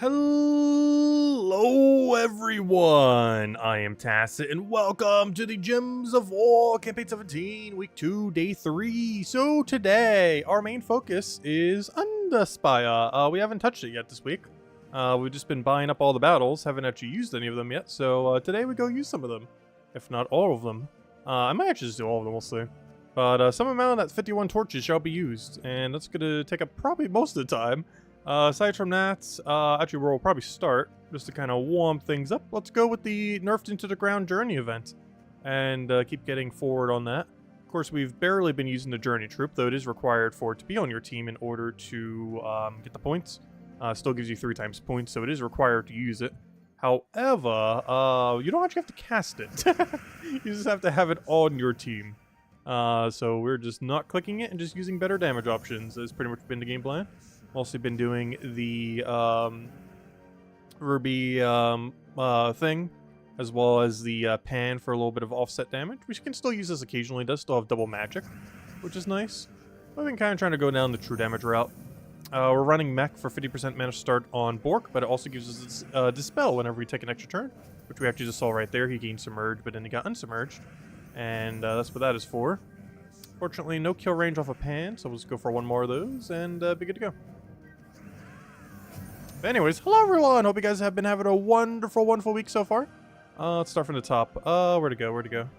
Hello everyone, I am Tacit and welcome to the Gems of War Campaign 17, Week 2, Day 3. So today, our main focus is Underspire. We haven't touched it yet this week. We've just been buying up all the battles, haven't actually used any of them yet, so today we go use some of them, if not all of them. I might actually just do all of them, we'll see. But some amount of that 51 torches shall be used, and that's going to take up probably most of the time. Aside from that, actually we'll probably start, just to kind of warm things up. Let's go with the Nerfed into the Ground Journey event, and keep getting forward on that. Of course, we've barely been using the Journey Troop, though it is required for it to be on your team in order to get the points. Still gives you 3 times points, so it is required to use it. However, you don't actually have to cast it. You just have to have it on your team. So we're just not clicking it and just using better damage options. That's pretty much been the game plan. Also been doing the Ruby thing, as well as the pan for a little bit of offset damage. We can still use this occasionally. It does still have double magic, which is nice. I've been kind of trying to go down the true damage route. We're running mech for 50% mana start on Bork, but it also gives us Dispel whenever we take an extra turn, which we actually just saw right there. He gained Submerged, but then he got Unsubmerged, and that's what that is for. Fortunately, no kill range off a pan, so we'll just go for one more of those and be good to go. But anyways, hello everyone! Hope you guys have been having a wonderful week so far. Let's start from the top. Where to go?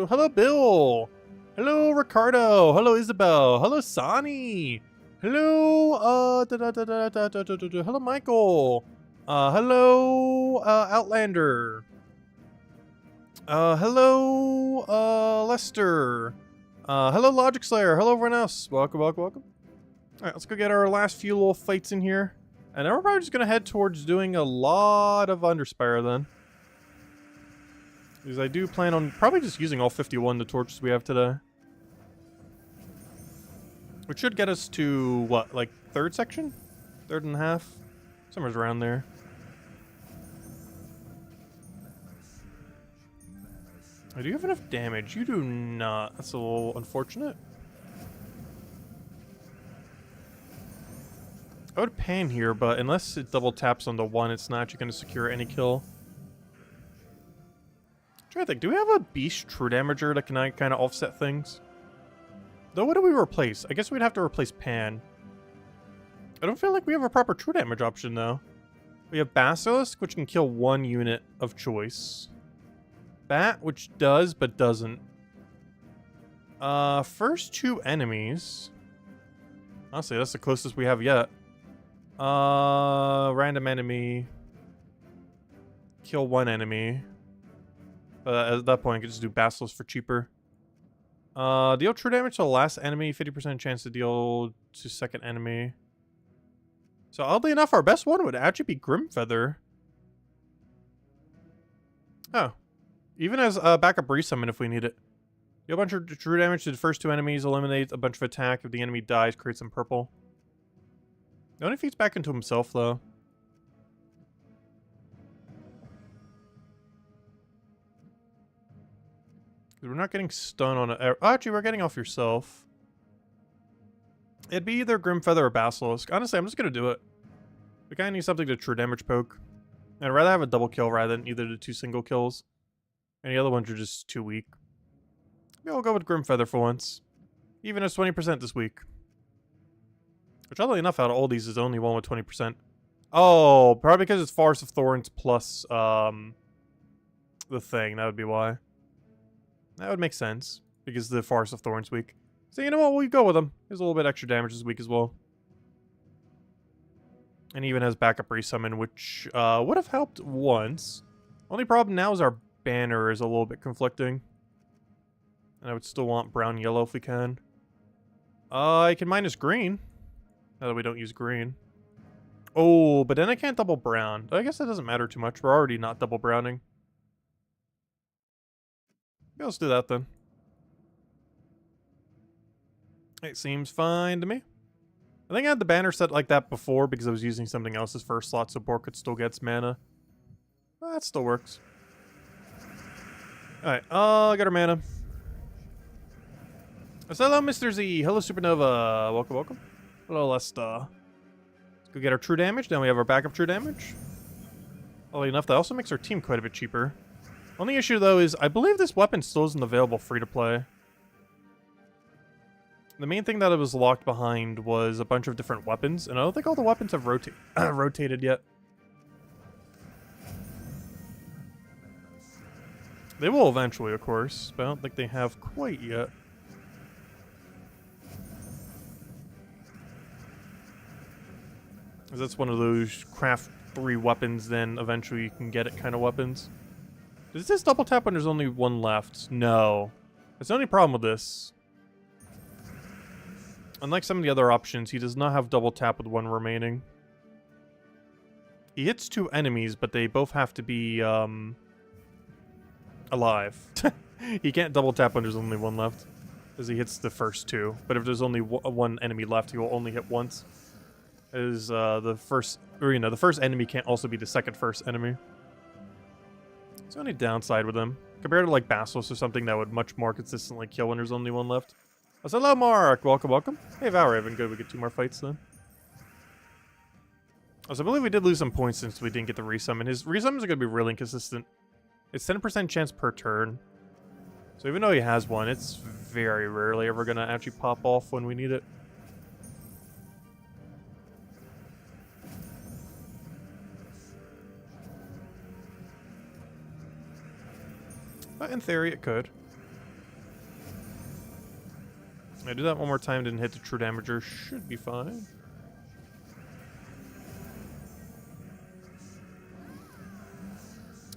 Hello, Bill! Hello, Ricardo! Hello, Isabel! Hello, Sani! Hello, hello, Michael! Hello, Outlander! Hello, Lester! Hello, Logic Slayer! Hello, everyone else! Welcome. Alright, let's go get our last few little fights in here. And then we're probably just going to head towards doing a lot of Underspire then. Because I do plan on probably just using all 51 the torches we have today. Which should get us to, what, like third section? Third and a half? Somewhere's around there. I do have enough damage. You do not. That's a little unfortunate. I would pan here, but unless it double taps on the one, it's not actually going to secure any kill. I'm trying to think, do we have a beast true damager that can kind of offset things? Though, what do we replace? I guess we'd have to replace pan. I don't feel like we have a proper true damage option, though. We have Basilisk, which can kill 1 unit of choice. Bat, which does, but doesn't. First 2 enemies. Honestly, that's the closest we have yet. Random enemy. Kill 1 enemy. But at that point, I could just do Basilisk for cheaper. Deal true damage to the last enemy. 50% chance to deal to second enemy. So oddly enough, our best one would actually be Grimfeather. Oh. Even as backup resummon if we need it. Deal a bunch of true damage to the first 2 enemies. Eliminate a bunch of attack. If the enemy dies, create some purple. It only feeds back into himself, though. We're not getting stun on it. Oh, actually, we're getting off yourself. It'd be either Grimfeather or Basilisk. Honestly, I'm just going to do it. We kind of need something to true damage poke. I'd rather have a double kill rather than either the 2 single kills. And the other ones are just too weak. Maybe I'll go with Grimfeather for once. Even as 20% this week. Which, oddly enough, out of all these is the only one with 20%. Oh, probably because it's Forest of Thorns plus, the thing. That would be why. That would make sense. Because the Forest of Thorns week. So, you know what? We'll go with him. There's a little bit extra damage this week as well. And he even has backup resummon, which, would have helped once. Only problem now is our banner is a little bit conflicting. And I would still want brown-yellow if we can. I can minus green. Now that we don't use green. Oh, but then I can't double brown. I guess that doesn't matter too much. We're already not double browning. Yeah, let's do that then. It seems fine to me. I think I had the banner set like that before because I was using something else's first slot so Bork still gets mana. That still works. Alright, I got our mana. Hello, Mr. Z. Hello, Supernova. Welcome. Hello, Lesta. Go get our true damage. Then we have our backup true damage. Oddly enough, that also makes our team quite a bit cheaper. Only issue, though, is I believe this weapon still isn't available free-to-play. The main thing that it was locked behind was a bunch of different weapons, and I don't think all the weapons have rotated yet. They will eventually, of course, but I don't think they have quite yet. Because that's one of those craft 3 weapons, then eventually you can get it kind of weapons. Does this double tap when there's only one left? No. That's the only problem with this. Unlike some of the other options, he does not have double tap with one remaining. He hits 2 enemies, but they both have to be, alive. He can't double tap when there's only one left, because he hits the first 2. But if there's only one enemy left, he will only hit once. As the first enemy can't also be the second first enemy. It's the only downside with him. Compared to like Basilisk or something that would much more consistently kill when there's only one left. Oh, hello, Mark. Welcome, welcome. Hey, Valraven. Good. We get 2 more fights then. So I believe we did lose some points since we didn't get the resummon. His resummons are going to be really inconsistent. It's 10% chance per turn. So even though he has one, it's very rarely ever going to actually pop off when we need it. But in theory, it could. I do that one more time, didn't hit the true damager, should be fine.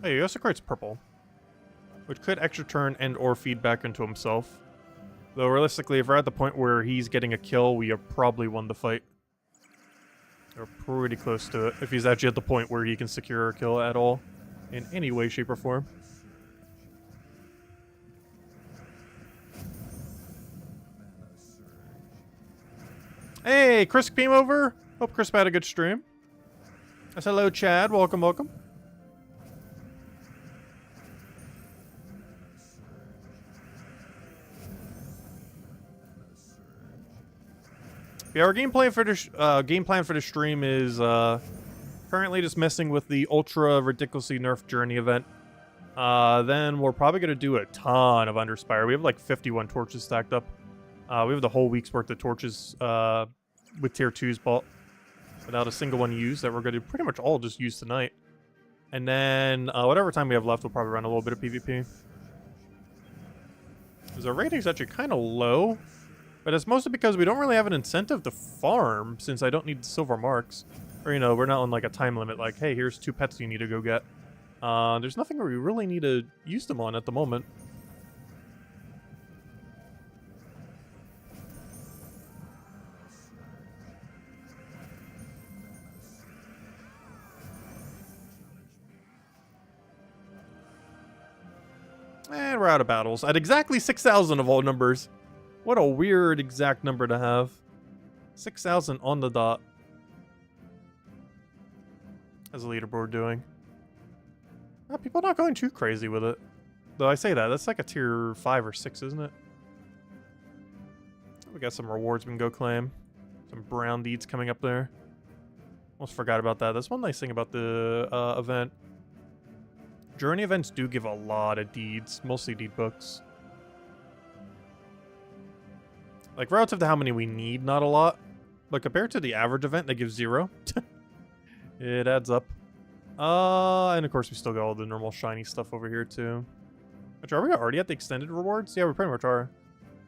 Hey, he also creates purple, which could extra turn and or feed back into himself. Though realistically, if we're at the point where he's getting a kill, we have probably won the fight. We're pretty close to it, if he's actually at the point where he can secure a kill at all, in any way, shape, or form. Hey, Chris came over. Hope Chris had a good stream. Yes, hello, Chad. Welcome, welcome. Yeah, our game plan for the stream is currently just messing with the ultra ridiculously nerfed journey event. Then we're probably gonna do a ton of Underspire. We have like 51 torches stacked up. We have the whole week's worth of torches with tier 2s bought without a single one used that we're going to pretty much all just use tonight. And then whatever time we have left, we'll probably run a little bit of PvP. Because our rating's actually kind of low, but it's mostly because we don't really have an incentive to farm since I don't need silver marks. Or, you know, we're not on like a time limit like, hey, here's 2 pets you need to go get. There's nothing where we really need to use them on at the moment. And we're out of battles. At exactly 6,000 of all numbers. What a weird exact number to have. 6,000 on the dot. How's the leaderboard doing? People are not going too crazy with it. Though I say that, that's like a tier 5 or 6, isn't it? We got some rewards we can go claim. Some brown deeds coming up there. Almost forgot about that. That's one nice thing about the event. Journey events do give a lot of deeds, mostly deed books. Like, relative to how many we need, not a lot. But compared to the average event that gives 0, it adds up. And of course we still got all the normal shiny stuff over here too. Which, are we already at the extended rewards? Yeah, we pretty much are.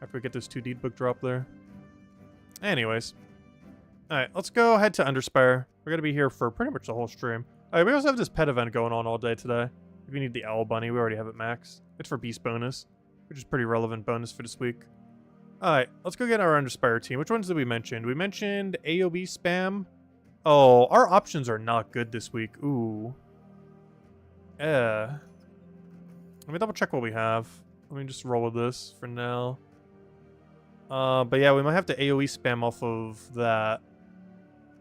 After we get this 2 deed book drop there. Anyways. Alright, let's go head to Underspire. We're gonna be here for pretty much the whole stream. Alright, we also have this pet event going on all day today. If you need the owl bunny, we already have it maxed. It's for beast bonus, which is pretty relevant bonus for this week. Alright, let's go get our Underspire team. Which ones did we mention? We mentioned AoE spam. Oh, our options are not good this week. Ooh. Let me double check what we have. Let me just roll with this for now. But yeah, we might have to AoE spam off of that.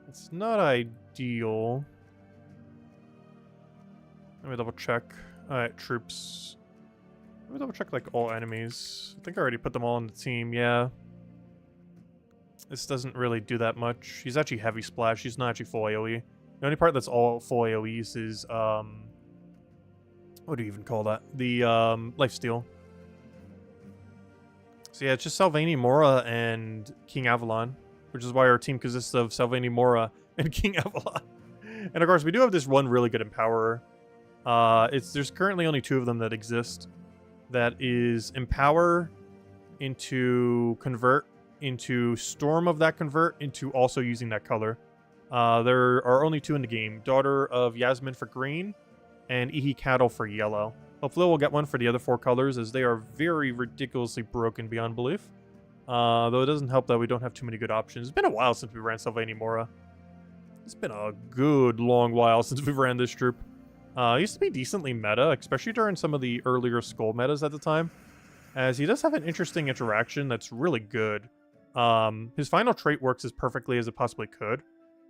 It's not ideal. Let me double check. Alright, troops. Let me double check like all enemies. I think I already put them all on the team, yeah. This doesn't really do that much. He's actually heavy splash. He's not actually full AoE. The only part that's all full AoEs is, what do you even call that? The, lifesteal. So yeah, it's just Sylvanie Mora and King Avalon, which is why our team consists of Sylvanie Mora and King Avalon. And of course, we do have this one really good Empowerer. There's currently only 2 of them that exist. That is Empower into Convert, into Storm of that Convert, into also using that color. There are only 2 in the game. Daughter of Yasmin for green, and Ihi Cattle for yellow. Hopefully we'll get one for the other 4 colors, as they are very ridiculously broken beyond belief. Though it doesn't help that we don't have too many good options. It's been a while since we ran Sylvanie Mora. It's been a good long while since we ran this troop. It used to be decently meta, especially during some of the earlier Skull metas at the time, as he does have an interesting interaction that's really good. His final trait works as perfectly as it possibly could.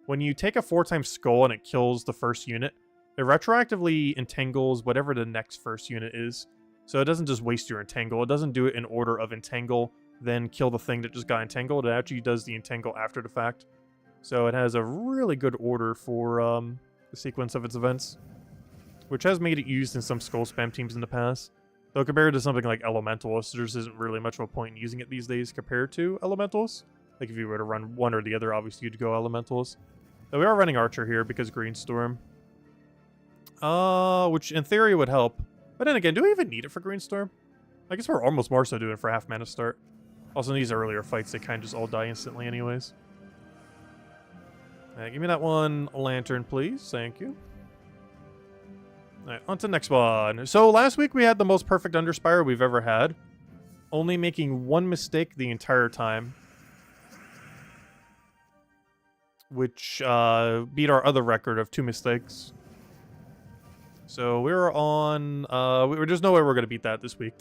When you take a 4x Skull and it kills the first unit, it retroactively entangles whatever the next first unit is. So it doesn't just waste your entangle. It doesn't do it in order of entangle, then kill the thing that just got entangled. It actually does the entangle after the fact. So it has a really good order for the sequence of its events, which has made it used in some Skull spam teams in the past. Though compared to something like Elementals, there just isn't really much of a point in using it these days compared to Elementals. Like if you were to run one or the other, obviously you'd go Elementals. Though we are running Archer here because Greenstorm. Which in theory would help. But then again, do we even need it for Greenstorm? I guess we're almost more so doing it for half mana start. Also in these earlier fights, they kind of just all die instantly anyways. Alright, give me that one lantern, please. Thank you. Alright, on to the next one. So last week we had the most perfect Underspire we've ever had. Only making 1 mistake the entire time. Which beat our other record of 2 mistakes. So we're on... there's no way we're going to beat that this week.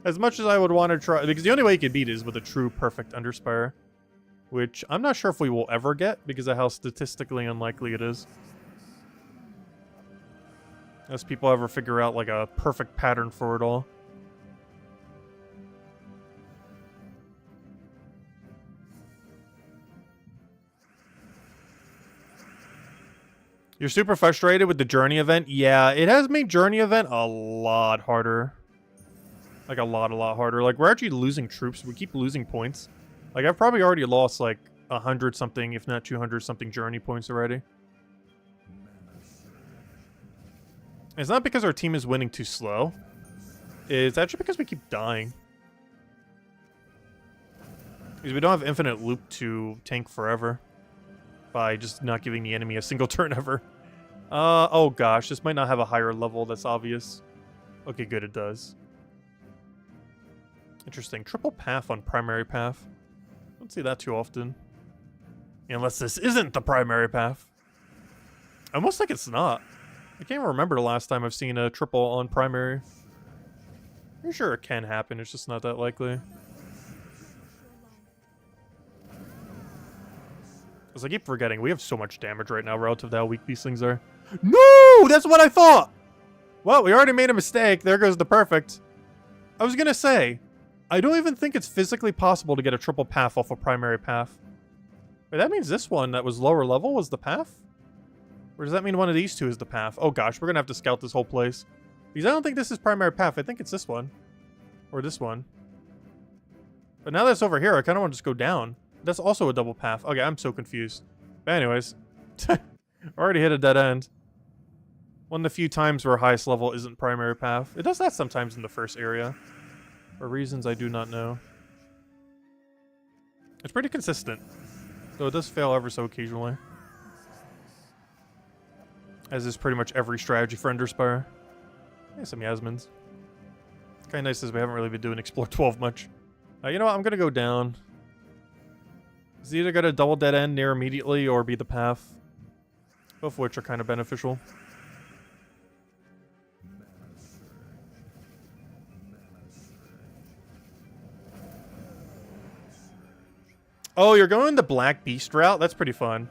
As much as I would want to try... Because the only way you can beat it is with a true perfect Underspire. Which I'm not sure if we will ever get because of how statistically unlikely it is. As people ever figure out like a perfect pattern for it all. You're super frustrated with the Journey event? Yeah, it has made Journey event a lot harder. Like a lot harder. Like we're actually losing troops. We keep losing points. Like I've probably already lost like 100 something, if not 200 something Journey points already. It's not because our team is winning too slow. It's actually because we keep dying. Because we don't have infinite loop to tank forever. By just not giving the enemy a single turn ever. Oh gosh, this might not have a higher level that's obvious. Okay, good, it does. Interesting. Triple path on primary path. Don't see that too often. Unless this isn't the primary path. I almost think it's not. I can't even remember the last time I've seen a triple on primary. Pretty sure it can happen, it's just not that likely. Because I keep forgetting, we have so much damage right now relative to how weak these things are. No! That's what I thought! Well, we already made a mistake. There goes the perfect. I was gonna say, I don't even think it's physically possible to get a triple path off a primary path. Wait, that means this one that was lower level was the path? Or does that mean one of these two is the path? Oh gosh, we're gonna have to scout this whole place. Because I don't think this is primary path. I think it's this one. Or this one. But now that it's over here, I kind of want to just go down. That's also a double path. Okay, I'm so confused. But anyways. Already hit a dead end. One of the few times where highest level isn't primary path. It does that sometimes in the first area. For reasons I do not know. It's pretty consistent. Though it does fail ever so occasionally. As is pretty much every strategy for Underspire. Yeah, some Yasmins. Kind of nice as we haven't really been doing Explore 12 much. You know what? I'm going to go down. It's either going to double dead end near immediately or be the path. Both of which are kind of beneficial. Oh, you're going the Black Beast route? That's pretty fun.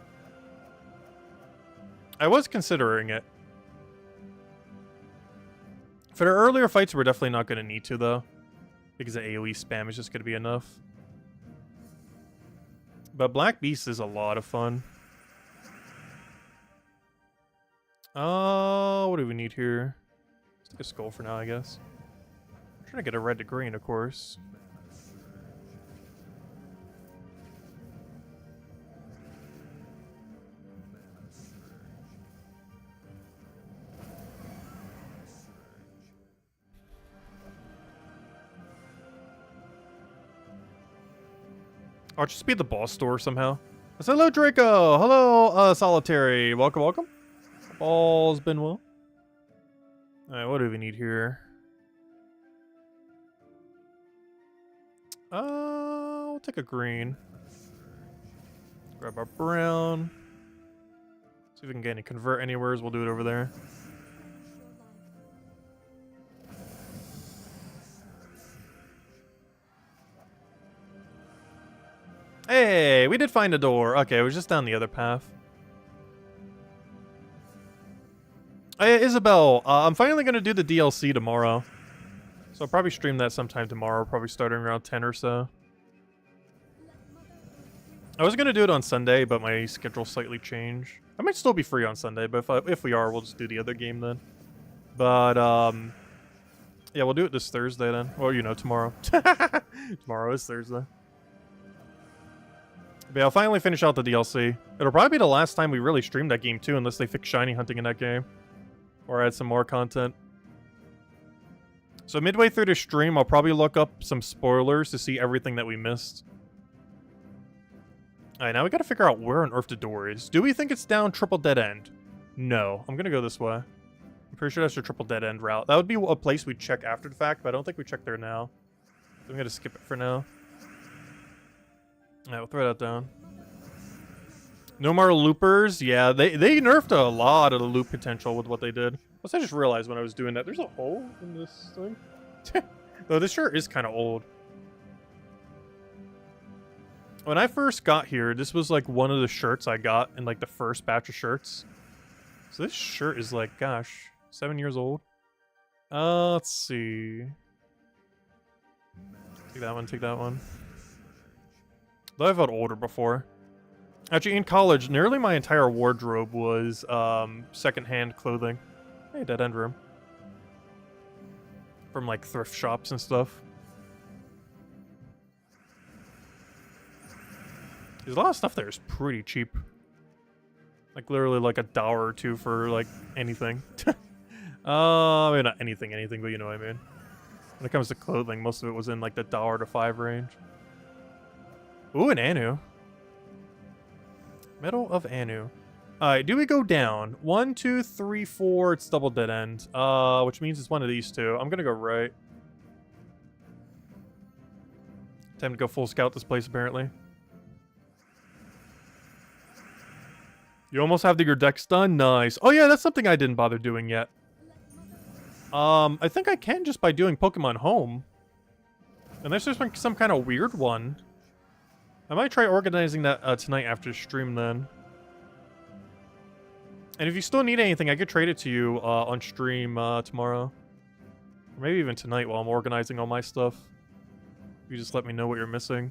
I was considering it. For the earlier fights, we're definitely not going to need to, though. Because the AoE spam is just going to be enough. But Black Beast is a lot of fun. What do we need here? Let's take a skull for now, I guess. I'm trying to get a red to green, of course. I'll just be at the boss store somehow. Hello, Draco! Hello, Solitary. Welcome, welcome. All's been well. Alright, what do we need here? We'll take a green. Grab our brown. See if we can get any convert anywheres. We'll do it over there. Hey, we did find a door. Okay, it was just down the other path. Hey, Isabel, I'm finally going to do the DLC tomorrow. So I'll probably stream that sometime tomorrow, probably starting around 10 or so. I was going to do it on Sunday, but my schedule slightly changed. I might still be free on Sunday, but if we are, we'll just do the other game then. But, yeah, we'll do it this Thursday then. Well, you know, tomorrow. Tomorrow is Thursday. But yeah, I'll finally finish out the DLC. It'll probably be the last time we really stream that game too, unless they fix shiny hunting in that game. Or add some more content. So midway through the stream, I'll probably look up some spoilers to see everything that we missed. Alright, now we gotta figure out where on earth the door is. Do we think it's down triple dead end? No. I'm gonna go this way. I'm pretty sure that's the triple dead end route. That would be a place we'd check after the fact, but I don't think we check there now. So I'm gonna skip it for now. Alright, we'll throw that down. No more loopers. Yeah, they nerfed a lot of the loop potential with what they did. Plus, I just realized when I was doing that, there's a hole in this thing. Though this shirt is kind of old. When I first got here, this was like one of the shirts I got in like the first batch of shirts. So this shirt is like, gosh, 7 years old. Let's see. Take that one, take that one. Though I felt older before. Actually, in college, nearly my entire wardrobe was secondhand clothing. Hey, dead end room. From like thrift shops and stuff. There's a lot of stuff there is pretty cheap. Like literally like $1 or $2 for like anything. I mean, not anything, but you know what I mean. When it comes to clothing, most of it was in like the $1 to $5 range. Ooh, an Anu. Medal of Anu. Alright, do we go down? 1, 2, 3, 4. It's double dead end. Which means it's one of these two. I'm gonna go right. Time to go full scout this place, apparently. You almost have your decks done? Nice. Oh yeah, that's something I didn't bother doing yet. I think I can just by doing Pokemon Home. Unless there's been some kind of weird one. I might try organizing that tonight after the stream then. And if you still need anything, I could trade it to you on stream tomorrow. Or maybe even tonight while I'm organizing all my stuff. You just let me know what you're missing.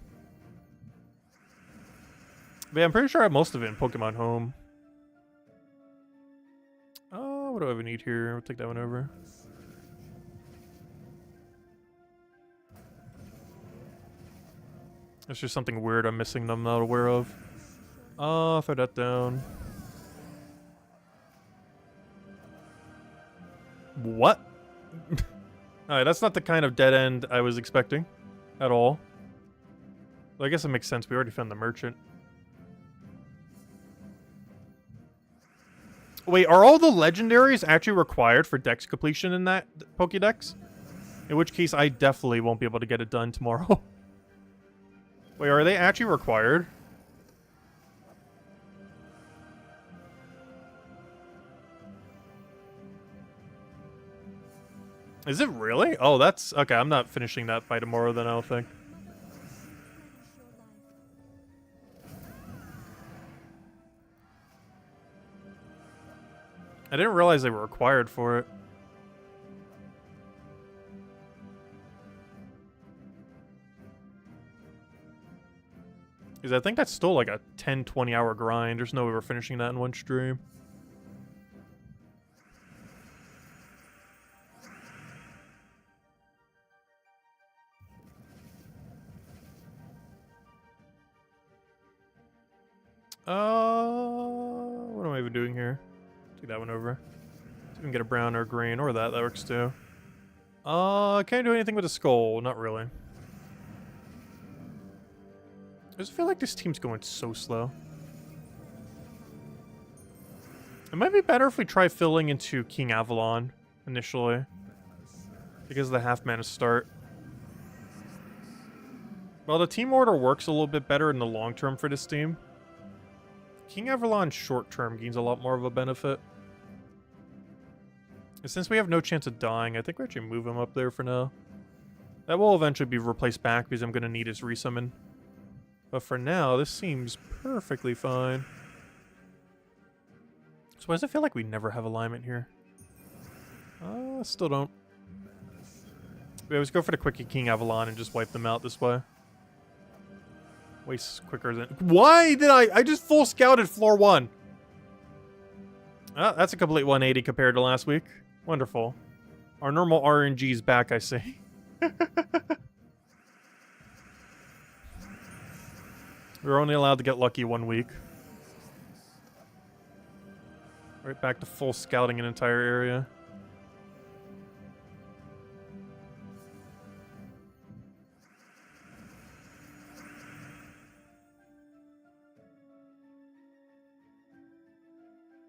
But yeah, I'm pretty sure I have most of it in Pokemon Home. What do I even need here? I'll take that one over. There's just something weird I'm missing that I'm not aware of. Throw that down. What? Alright, that's not the kind of dead end I was expecting. At all. Well, I guess it makes sense. We already found the merchant. Wait, are all the legendaries actually required for dex completion in that Pokédex? In which case, I definitely won't be able to get it done tomorrow. Wait, are they actually required? Is it really? Oh, that's... Okay, I'm not finishing that by tomorrow then, I don't think. I didn't realize they were required for it. Because I think that's still like a 10, 20 hour grind. There's no way we're finishing that in one stream. What am I even doing here? Take that one over. See if we can get a brown or a green, or that works too. Can't do anything with a skull, not really. I just feel like this team's going so slow. It might be better if we try filling into King Avalon initially, because of the half mana start. Well, the team order works a little bit better in the long term for this team. King Avalon short term gains a lot more of a benefit. And since we have no chance of dying, I think we actually move him up there for now. That will eventually be replaced back because I'm going to need his resummon. But for now, this seems perfectly fine. So why does it feel like we never have alignment here? Still don't. We always go for the Quickie King Avalon and just wipe them out this way. Wastes quicker than... Why did I just full scouted floor 1. That's a complete 180 compared to last week. Wonderful. Our normal RNG is back, I see. We're only allowed to get lucky 1 week. Right back to full scouting an entire area.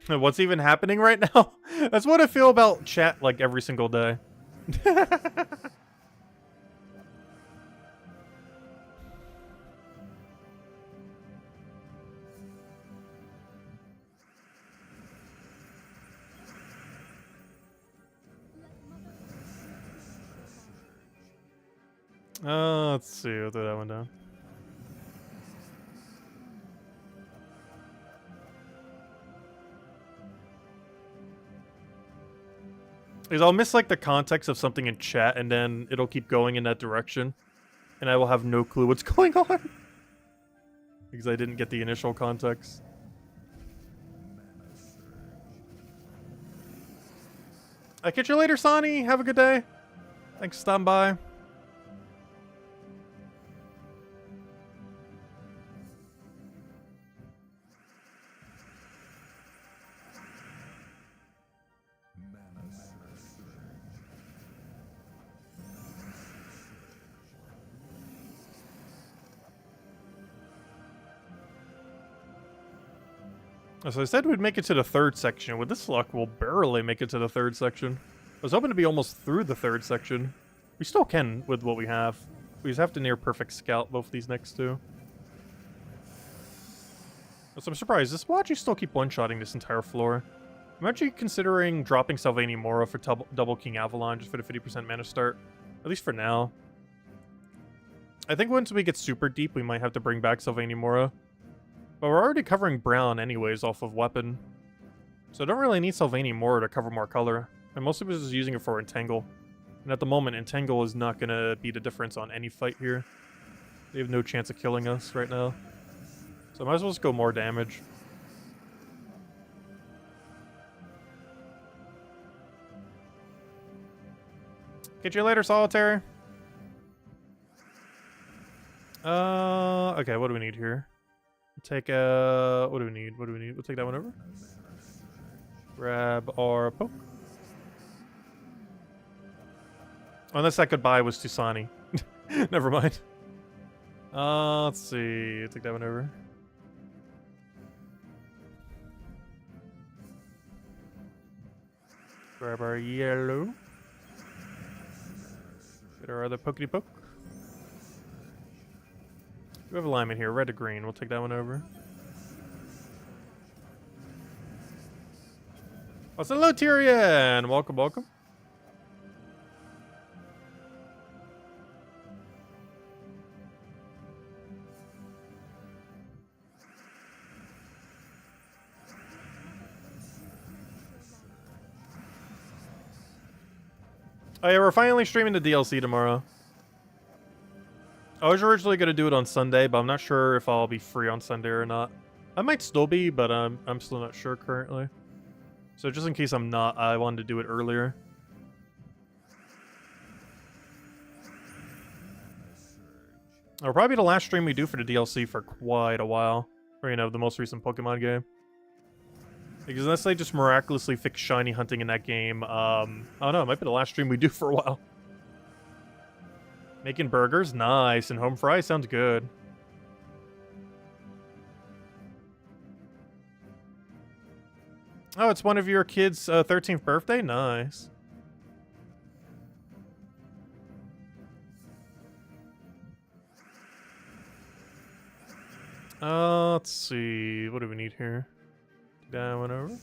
What's even happening right now? That's what I feel about chat like every single day. Let's see. We'll throw that one down. Because I'll miss like the context of something in chat, and then it'll keep going in that direction, and I will have no clue what's going on because I didn't get the initial context. I'll catch you later, Sonny. Have a good day. Thanks for stopping by. So I said we'd make it to the 3rd section. With this luck, we'll barely make it to the 3rd section. I was hoping to be almost through the 3rd section. We still can with what we have. We just have to near perfect scout both of these next two. So I'm surprised. This will actually still keep one-shotting this entire floor. I'm actually considering dropping Sylvania Mora for double King Avalon just for the 50% mana start. At least for now. I think once we get super deep, we might have to bring back Sylvania Mora. But we're already covering brown anyways off of weapon. So I don't really need Sylvania Mora to cover more color. I mostly was just using it for Entangle. And at the moment, Entangle is not going to be the difference on any fight here. They have no chance of killing us right now. So I might as well just go more damage. Get you later, Solitary. Okay, what do we need here? Take what do we need? What do we need? We'll take that one over. Grab our poke. Unless that goodbye was Tusani. Never mind. Let's see. Take that one over. Grab our yellow. Get our other pokety poke. We have alignment here, red to green. We'll take that one over. Oh, hello, Tyrion! Welcome, welcome. Oh yeah, we're finally streaming the DLC tomorrow. I was originally going to do it on Sunday, but I'm not sure if I'll be free on Sunday or not. I might still be, but I'm still not sure currently. So just in case I'm not, I wanted to do it earlier. It'll probably be the last stream we do for the DLC for quite a while. Or, you know, the most recent Pokemon game. Because unless they just miraculously fix shiny hunting in that game, I don't know, it might be the last stream we do for a while. Making burgers? Nice. And home fries? Sounds good. Oh, it's one of your kids' 13th birthday? Nice. Let's see. What do we need here? That one over.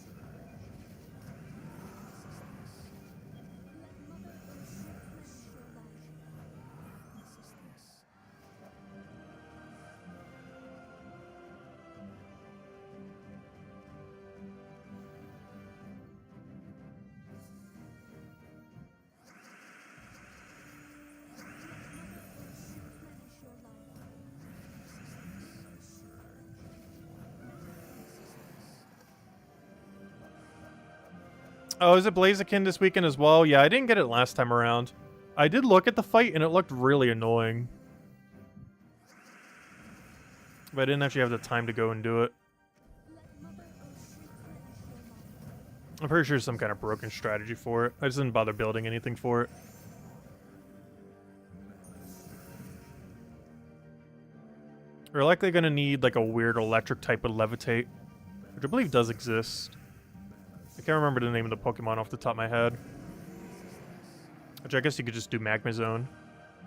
Oh, is it Blaziken this weekend as well? Yeah, I didn't get it last time around. I did look at the fight, and it looked really annoying. But I didn't actually have the time to go and do it. I'm pretty sure there's some kind of broken strategy for it. I just didn't bother building anything for it. We're likely going to need like a weird electric type of levitate, which I believe does exist. I can't remember the name of the Pokemon off the top of my head. Which I guess you could just do Magma Zone.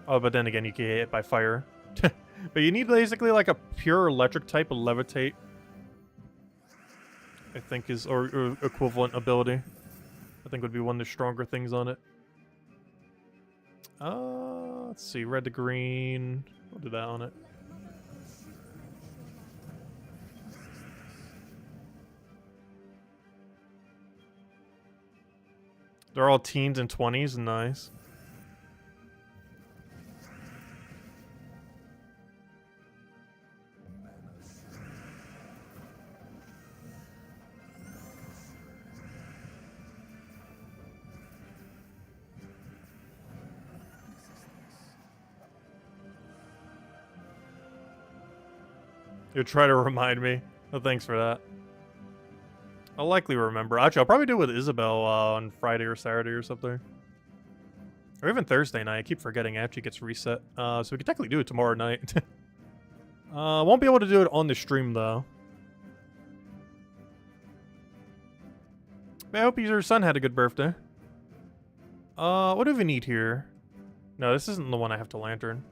Oh, but then again, you can get hit by fire. But you need basically like a pure electric type of levitate. I think is, or equivalent ability. I think would be one of the stronger things on it. Let's see, red to green. We'll do that on it. They're all teens and 20s, nice. You'll try to remind me. Oh, thanks for that. I'll likely remember. Actually, I'll probably do it with Isabel on Friday or Saturday or something. Or even Thursday night. I keep forgetting it actually gets reset. So we can technically do it tomorrow night. Won't be able to do it on the stream, though. But I hope your son had a good birthday. What do we need here? No, this isn't the one I have to lantern.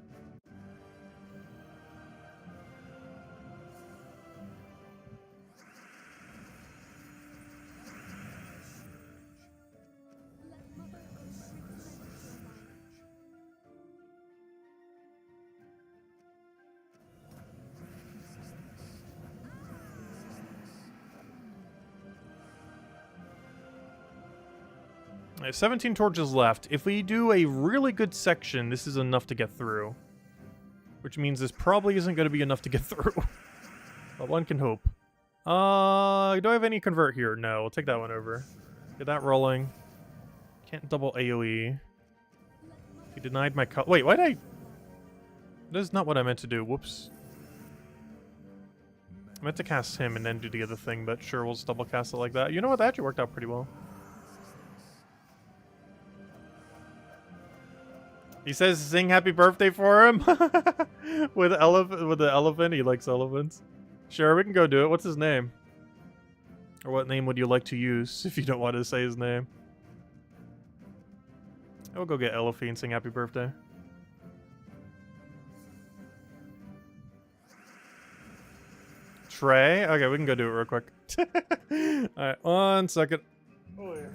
I have 17 torches left. If we do a really good section, this is enough to get through. Which means this probably isn't going to be enough to get through. But one can hope. Do I have any convert here? No, we'll take that one over. Get that rolling. Can't double AoE. He denied my cut. Wait, why did I... That is not what I meant to do. Whoops. I meant to cast him and then do the other thing, but sure, we'll just double cast it like that. You know what? That actually worked out pretty well. He says sing happy birthday for him with the elephant. He likes elephants. Sure, we can go do it. What's his name? Or what name would you like to use if you don't want to say his name? I will go get Elfie and sing happy birthday. Trey? Okay, we can go do it real quick. Alright, 1 second. Oh, yeah.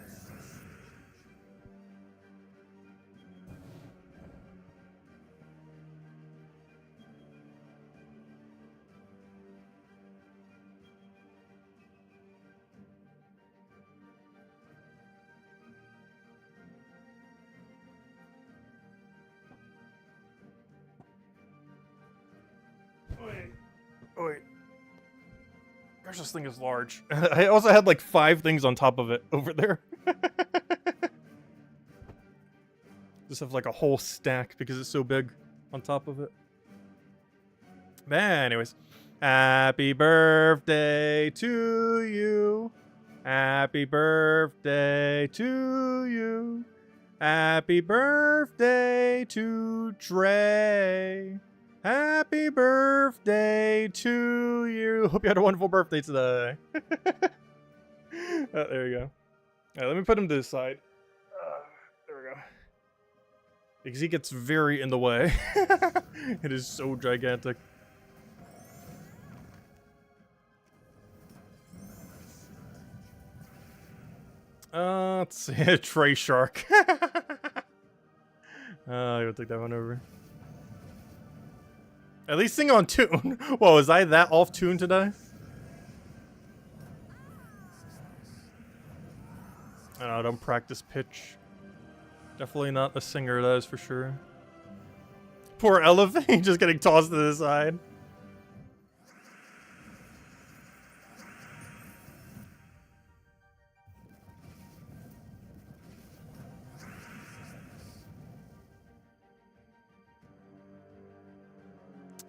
Gosh, this thing is large. I also had like 5 things on top of it over there. Just have like a whole stack because it's so big on top of it. Anyways, happy birthday to you. Happy birthday to you. Happy birthday to Trey. Happy birthday to you. Hope you had a wonderful birthday today. There you go. Let me put him to the side. There we go. Because he gets very in the way. It is so gigantic. Let's see. A Trey Shark. I'm gonna take that one over. At least sing on tune. Whoa, was I that off tune today? I don't practice pitch. Definitely not a singer, that is for sure. Poor elephant, just getting tossed to the side.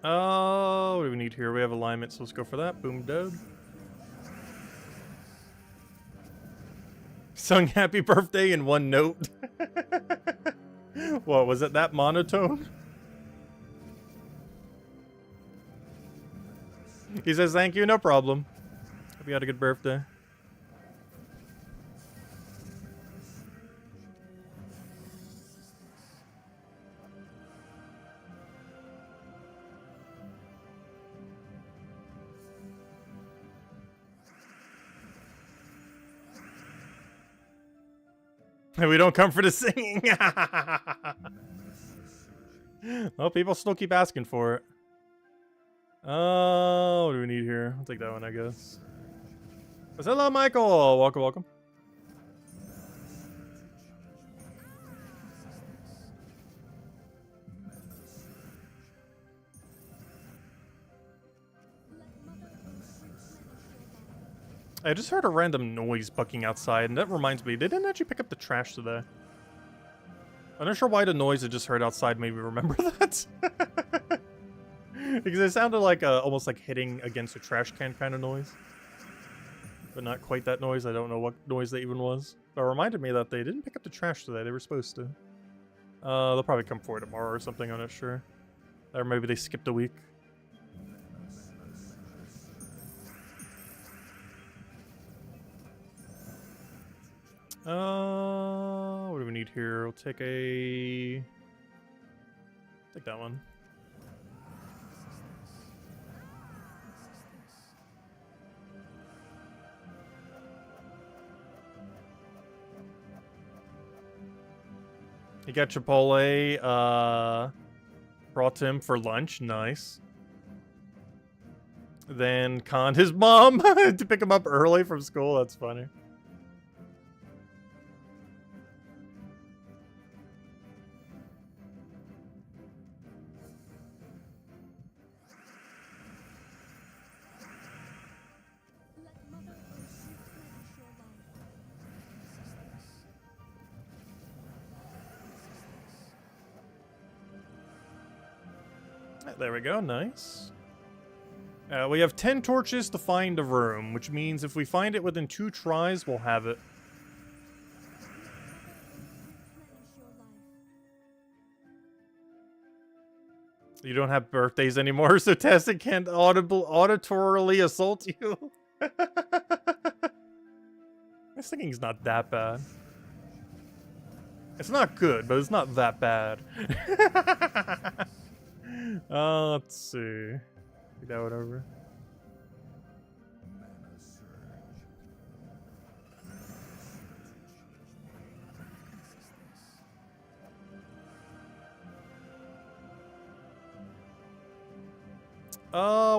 Oh, what do we need here? We have alignment, so let's go for that. Boom, dub. Sung happy birthday in one note. What, was it that monotone? He says thank you, no problem. Hope you had a good birthday. We don't come for the singing. Well, people still keep asking for it. Oh, what do we need here? I'll take that one, I guess. Hello, Michael. Welcome, welcome. I just heard a random noise bucking outside, and that reminds me, they didn't actually pick up the trash today. I'm not sure why the noise I just heard outside made me remember that. Because it sounded like almost like hitting against a trash can kind of noise. But not quite that noise. I don't know what noise that even was. But it reminded me that they didn't pick up the trash today. They were supposed to. They'll probably come for it tomorrow or something, I'm not sure. Or maybe they skipped a week. What do we need here? We'll take that one. He got Chipotle, brought him for lunch, nice. Then conned his mom to pick him up early from school, that's funny. There we go, nice. We have 10 torches to find a room, which means if we find it within 2 tries, we'll have it. You don't have birthdays anymore, so Tessa can't auditorily assault you. This singing's not that bad. It's not good, but it's not that bad. Let's see. Take that one over.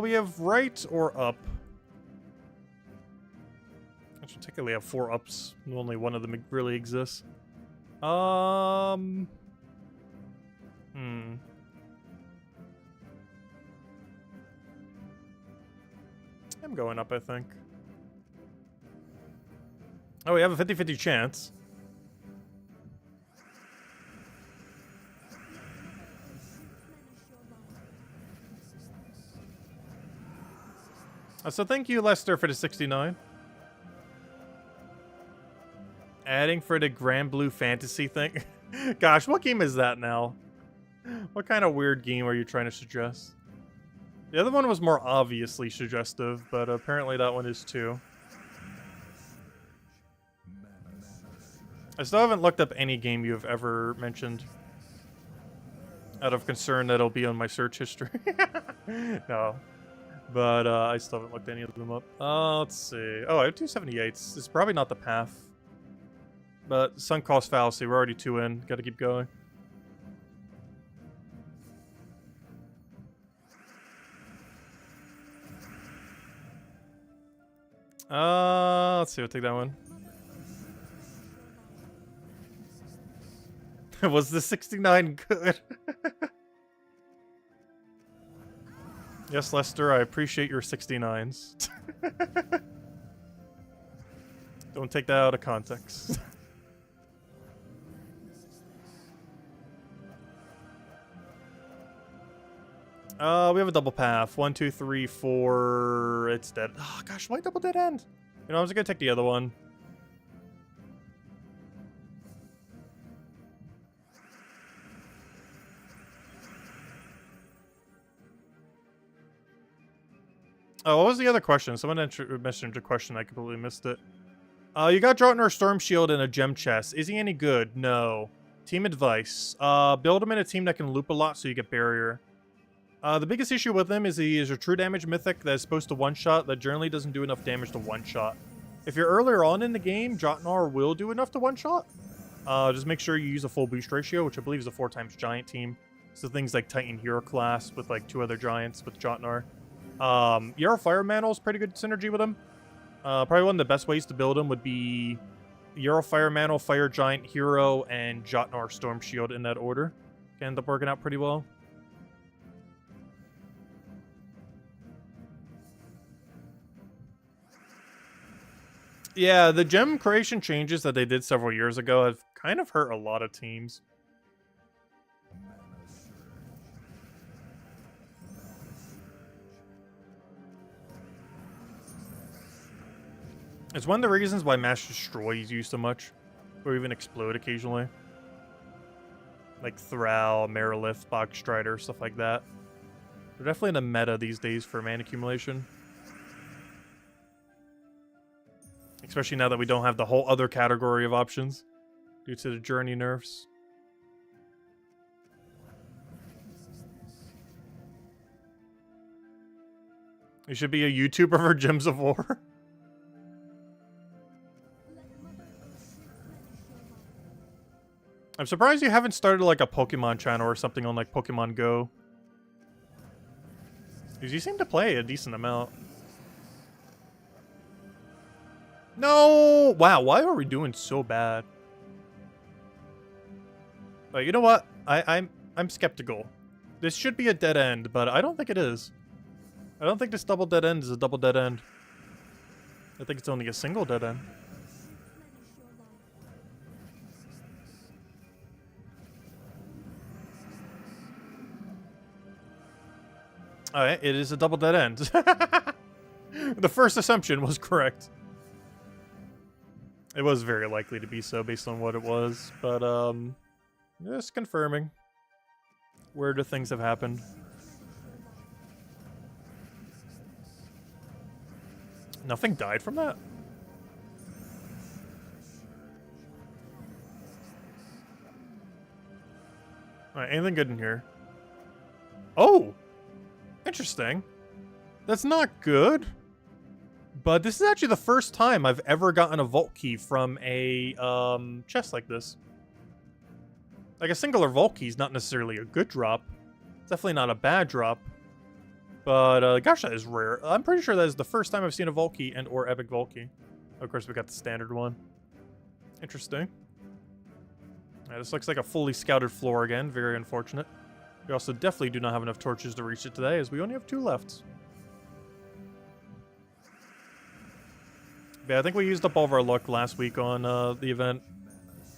We have right or up. Actually, technically, I have 4 ups. Only one of them really exists. Hmm. I'm going up, I think. Oh, we have a 50-50 chance. So thank you, Lester, for the 69. Adding for the Grand Blue Fantasy thing. Gosh, what game is that now? What kind of weird game are you trying to suggest? The other one was more obviously suggestive, but apparently that one is too. I still haven't looked up any game you've ever mentioned. Out of concern that it'll be on my search history. No. But I still haven't looked any of them up. Let's see. Oh, I have 278s. It's probably not the path. But sunk cost fallacy. We're already 2 in. Gotta keep going. Let's see. We'll take that one. Was the 69 good? Yes, Lester, I appreciate your 69s. Don't take that out of context. We have a double path. 1, 2, 3, 4. It's dead. Oh, gosh, why double dead end? You know, I was gonna take the other one. Oh, what was the other question? Someone mentioned a question. I completely missed it. You got Jotnar Storm Shield in a gem chest. Is he any good? No. Team advice. Build him in a team that can loop a lot so you get barrier. The biggest issue with him is he is a true damage mythic that is supposed to one-shot that generally doesn't do enough damage to one-shot. If you're earlier on in the game, Jotnar will do enough to one-shot. Just make sure you use a full boost ratio, which I believe is a 4x giant team. So things like Titan Hero class with like 2 other giants with Jotnar. Yarrow Fire Mantle is pretty good synergy with him. Probably one of the best ways to build him would be Yarrow Fire Mantle, Fire Giant, Hero, and Jotnar Storm Shield in that order. Can end up working out pretty well. Yeah, the gem creation changes that they did several years ago have kind of hurt a lot of teams. It's one of the reasons why Mass Destroy is used so much, or even Explode occasionally. Like Thrall, Marilith, Bog Strider, stuff like that. They're definitely in the meta these days for mana accumulation. Especially now that we don't have the whole other category of options due to the journey nerfs. You should be a YouTuber for Gems of War. I'm surprised you haven't started like a Pokemon channel or something on like Pokemon Go. Because you seem to play a decent amount. No! Wow, why are we doing so bad? But you know what? I'm skeptical. This should be a dead end, but I don't think it is. I don't think this double dead end is a double dead end. I think it's only a single dead end. Alright, it is a double dead end. The first assumption was correct. It was very likely to be so based on what it was, but just confirming where the things have happened. Nothing died from that? Alright, anything good in here? Oh! Interesting. That's not good. But this is actually the first time I've ever gotten a vault key from a chest like this. Like a singular vault key is not necessarily a good drop. It's definitely not a bad drop. But gosh, that is rare. I'm pretty sure that is the first time I've seen a vault key and or epic vault key. Of course, we got the standard one. Interesting. Yeah, this looks like a fully scouted floor again. Very unfortunate. We also definitely do not have enough torches to reach it today, as we only have 2 left. Yeah, I think we used up all of our luck last week on the event.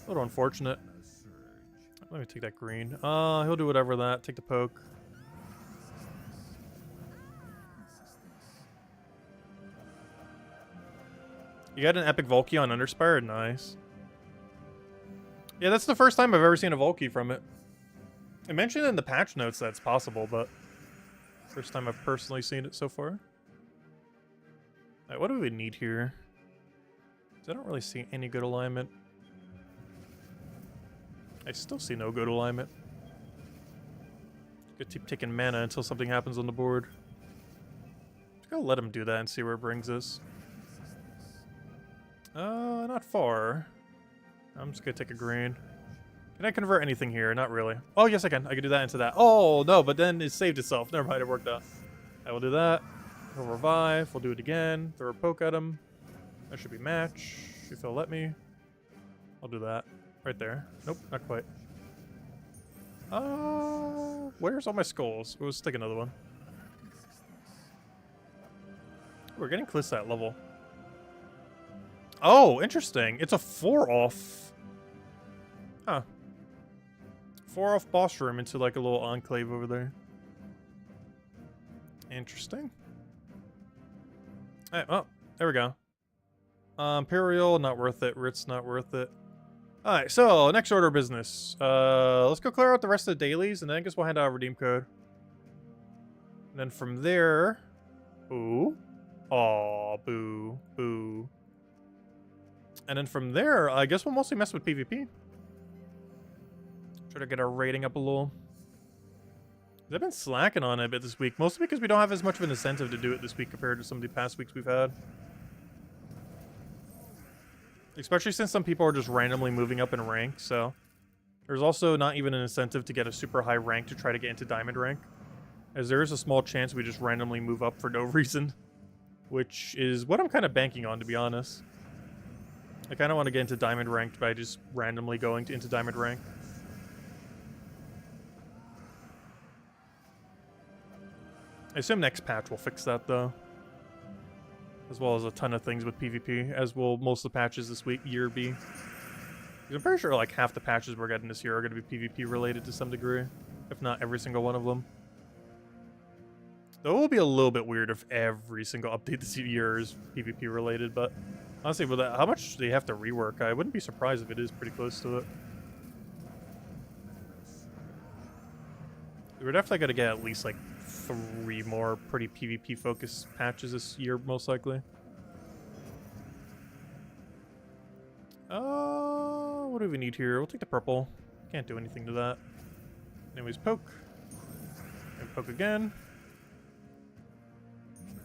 A little unfortunate. Let me take that green. He'll do whatever that. Take the poke. You got an epic Volkey on Underspire? Nice. Yeah, that's the first time I've ever seen a Volkey from it. I mentioned in the patch notes that it's possible, but first time I've personally seen it so far. Alright, what do we need here? I don't really see any good alignment. I still see no good alignment. Just keep taking mana until something happens on the board. Just gotta let him do that and see where it brings us. Not far. I'm just gonna take a green. Can I convert anything here? Not really. Oh, yes I can. I can do that into that. Oh, no, but then it saved itself. Never mind, it worked out. I will do that. He'll revive. We'll do it again. Throw a poke at him. That should be match. If he'll let me. I'll do that. Right there. Nope, not quite. Where's all my skulls? Let's take another one. We're getting close to that level. Oh, interesting. It's a 4-off. Huh. 4-off boss room into like a little enclave over there. Interesting. Alright, well, there we go. Imperial, not worth it. Ritz, not worth it. Alright, so next order of business. Let's go clear out the rest of the dailies, and then I guess we'll hand out a redeem code. And then from there... Ooh. Aw, boo. Boo. And then from there, I guess we'll mostly mess with PvP. Try to get our rating up a little. I've been slacking on it a bit this week, mostly because we don't have as much of an incentive to do it this week compared to some of the past weeks we've had. Especially since some people are just randomly moving up in rank, so... There's also not even an incentive to get a super high rank to try to get into diamond rank. As there is a small chance we just randomly move up for no reason. Which is what I'm kind of banking on, to be honest. I kind of want to get into diamond ranked by just randomly going into diamond rank. I assume next patch will fix that, though. As well as a ton of things with PvP, as will most of the patches this year be. I'm pretty sure like half the patches we're getting this year are going to be PvP related to some degree. If not every single one of them. Though it will be a little bit weird if every single update this year is PvP related, but honestly, with that, how much do you have to rework? I wouldn't be surprised if it is pretty close to it. We're definitely going to get at least like 3 more pretty PvP focused patches this year, most likely. What do we need here? We'll take the purple. Can't do anything to that. Anyways, poke. And poke again.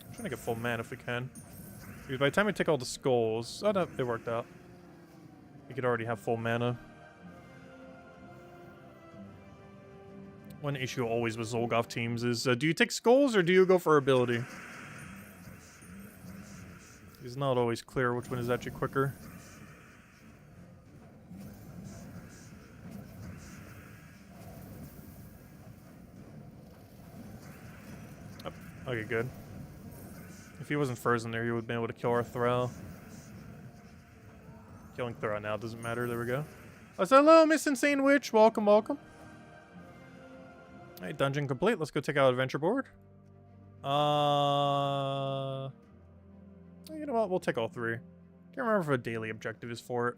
I'm trying to get full mana if we can. Because by the time we take all the skulls... Oh no, it worked out. We could already have full mana. One issue always with Zolgoth teams is, do you take skulls or do you go for ability? It's not always clear which one is actually quicker. Oh, okay, good. If he wasn't frozen there, he would have been able to kill our Thrall. Killing Thrall now doesn't matter. There we go. Oh, so hello, Miss Insane Witch. Welcome, welcome. Alright, dungeon complete. Let's go take out adventure board. You know what? We'll take all 3. Can't remember if a daily objective is for it.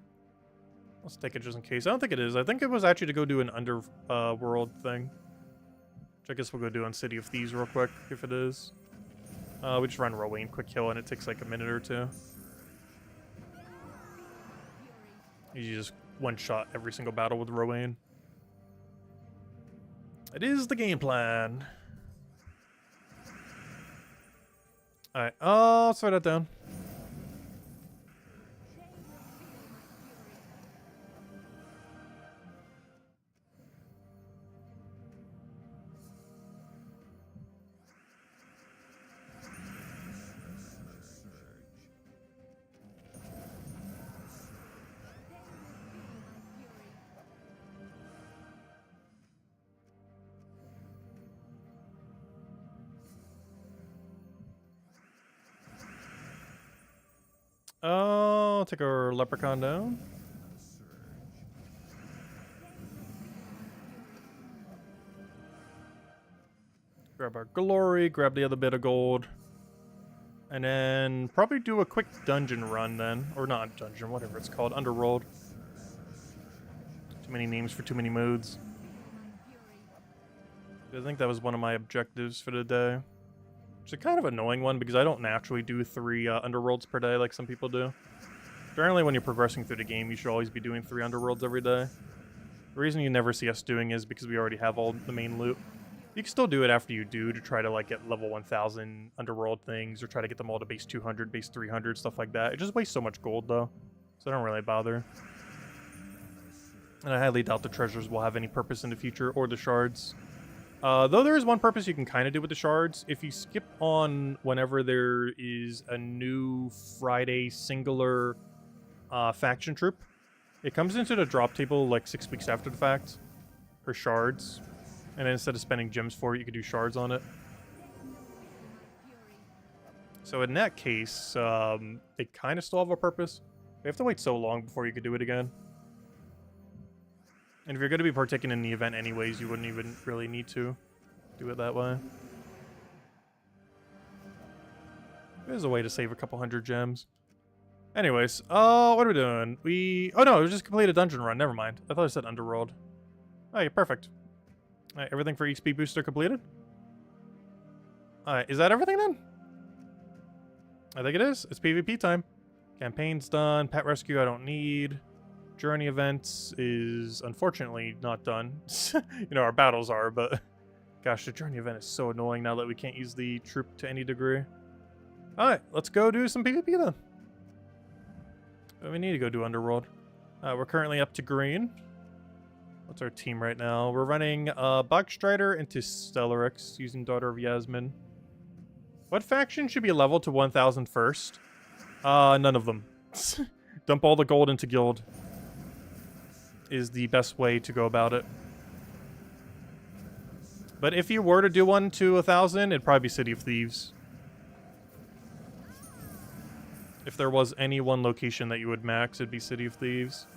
Let's take it just in case. I don't think it is. I think it was actually to go do an underworld thing. Which I guess we'll go do on City of Thieves real quick, if it is. We just run Rowan quick kill and it takes like a minute or 2. You just one-shot every single battle with Rowan. It is the game plan. Alright, let's write that down. Oh, take our leprechaun down. Grab our glory, grab the other bit of gold. And then probably do a quick dungeon run then. Or not dungeon, whatever it's called. Underworld. Too many names for too many modes. I think that was one of my objectives for the day. Which is a kind of annoying one because I don't naturally do 3 underworlds per day like some people do. Generally when you're progressing through the game, you should always be doing 3 underworlds every day. The reason you never see us doing is because we already have all the main loot. You can still do it after you do to try to like get level 1000 underworld things or try to get them all to base 200, base 300, stuff like that. It just wastes so much gold though, so I don't really bother. And I highly doubt the treasures will have any purpose in the future, or the shards. Though there is one purpose you can kind of do with the shards. If you skip on whenever there is a new Friday singular faction troop, it comes into the drop table like 6 weeks after the fact for shards. And then instead of spending gems for it, you could do shards on it. So in that case, they kind of still have a purpose. You have to wait so long before you could do it again. And if you're going to be partaking in the event anyways, you wouldn't even really need to do it that way. There's a way to save a couple hundred gems. Anyways, what are we doing? Oh no, it was just complete a dungeon run. Never mind. I thought I said underworld. Okay, perfect. Alright, everything for XP booster completed? Alright, is that everything then? I think it is. It's PvP time. Campaign's done. Pet rescue I don't need. Journey events is unfortunately not done. You know, our battles are, but gosh, the journey event is so annoying now that we can't use the troop to any degree. Alright, let's go do some PvP then. We need to go do Underworld. We're currently up to green. What's our team right now? We're running Bugstrider into Stellarix using Daughter of Yasmin. What faction should be leveled to 1000 first? None of them. Dump all the gold into guild is the best way to go about it. But if you were to do one to 1000, it'd probably be City of Thieves. If there was any one location that you would max, it'd be City of Thieves.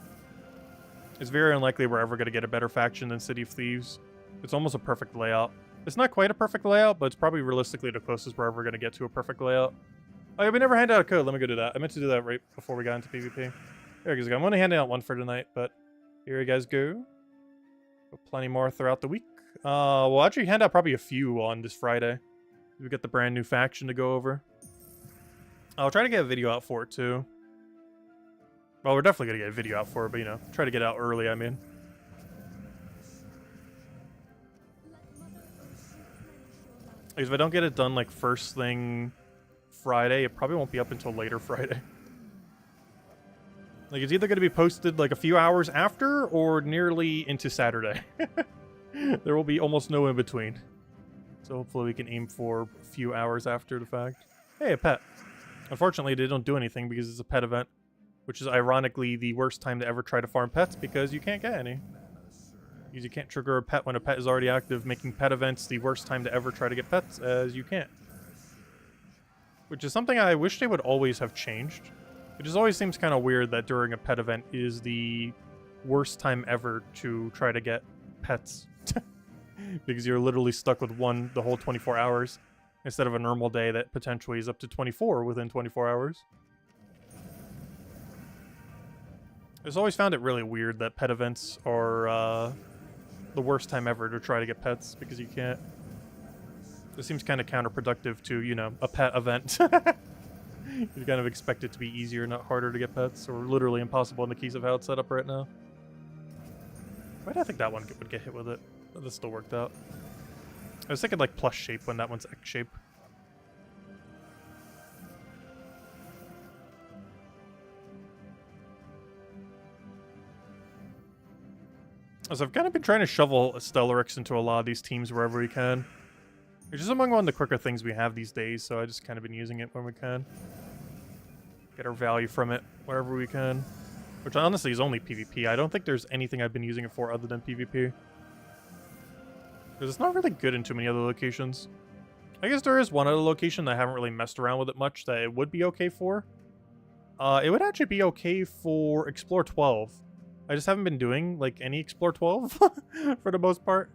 It's very unlikely we're ever going to get a better faction than City of Thieves. It's almost a perfect layout. It's not quite a perfect layout, but it's probably realistically the closest we're ever going to get to a perfect layout. Oh yeah, we never handed out a code. Let me go do that. I meant to do that right before we got into PvP. There you go. I'm only handing out one for tonight, but here you guys go. Plenty more throughout the week. We'll actually hand out probably a few on this Friday. We get the brand new faction to go over. I'll try to get a video out for it too. Well, we're definitely going to get a video out for it, but, you know, try to get out early, I mean. Because if I don't get it done, like, first thing Friday, it probably won't be up until later Friday. Like, it's either going to be posted, like, a few hours after, or nearly into Saturday. There will be almost no in-between. So hopefully we can aim for a few hours after the fact. Hey, a pet. Unfortunately, they don't do anything because it's a pet event. Which is ironically the worst time to ever try to farm pets because you can't get any. Because you can't trigger a pet when a pet is already active, making pet events the worst time to ever try to get pets, as you can't. Which is something I wish they would always have changed. It just always seems kind of weird that during a pet event is the worst time ever to try to get pets. Because you're literally stuck with one the whole 24 hours, instead of a normal day that potentially is up to 24 within 24 hours. I just always found it really weird that pet events are the worst time ever to try to get pets because you can't. It seems kind of counterproductive to, you know, a pet event. You kind of expect it to be easier, not harder to get pets, or literally impossible in the case of how it's set up right now. Why did I think that one would get hit with it? But this still worked out. I was thinking like plus shape when that one's X shape. So I've kind of been trying to shovel Stellarix into a lot of these teams wherever we can. Which is among one of the quicker things we have these days, so I just kind of been using it when we can. Get our value from it wherever we can. Which honestly is only PvP. I don't think there's anything I've been using it for other than PvP. Because it's not really good in too many other locations. I guess there is one other location that I haven't really messed around with it much that it would be okay for. It would actually be okay for Explore 12. I just haven't been doing, like, any Explore 12 for the most part.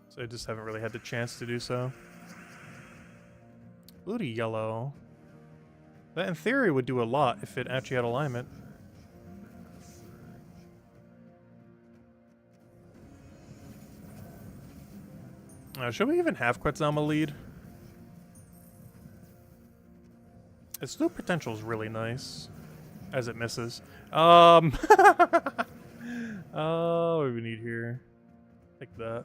So I just haven't really had the chance to do so. Blue to yellow. That, in theory, would do a lot if it actually had alignment. Should we even have Quetzalma lead? Its slow potential is really nice, as it misses. Oh, what do we need here? Like that.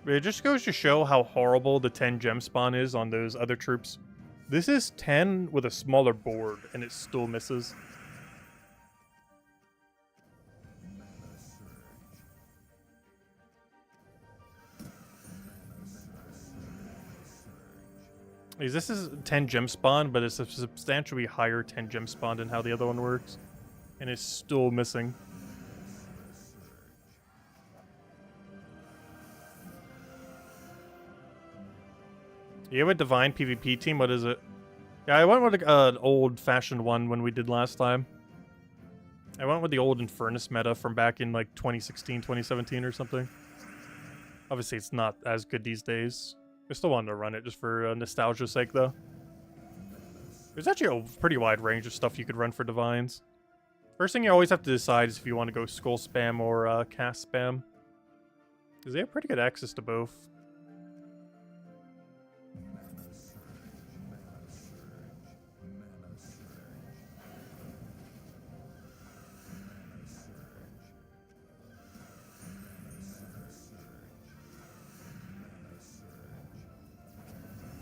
It just goes to show how horrible the 10 gem spawn is on those other troops. This is 10 with a smaller board, and it still misses. This is 10 gem spawn, but it's a substantially higher 10 gem spawn than how the other one works. And it's still missing. You have a divine PvP team? What is it? Yeah, I went with an old-fashioned one when we did last time. I went with the old Infernus meta from back in like 2016, 2017 or something. Obviously, it's not as good these days. I still wanted to run it just for nostalgia's sake, though. There's actually a pretty wide range of stuff you could run for divines. First thing you always have to decide is if you want to go skull spam or cast spam. Because they have pretty good access to both.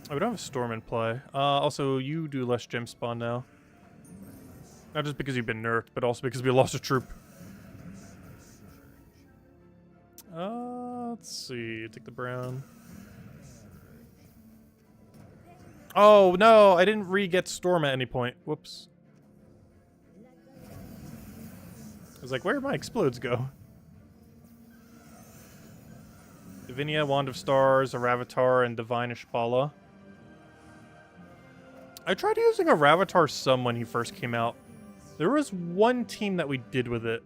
Oh, we don't have a storm in play. Also, you do less gem spawn now. Not just because you've been nerfed, but also because we lost a troop. Let's see. Take the brown. Oh, no. I didn't re-get storm at any point. Whoops. I was like, where did my explodes go? Divinia, Wand of Stars, a Ravatar, and Divine Ishpala. I tried using a Ravatar some when he first came out. There was one team that we did with it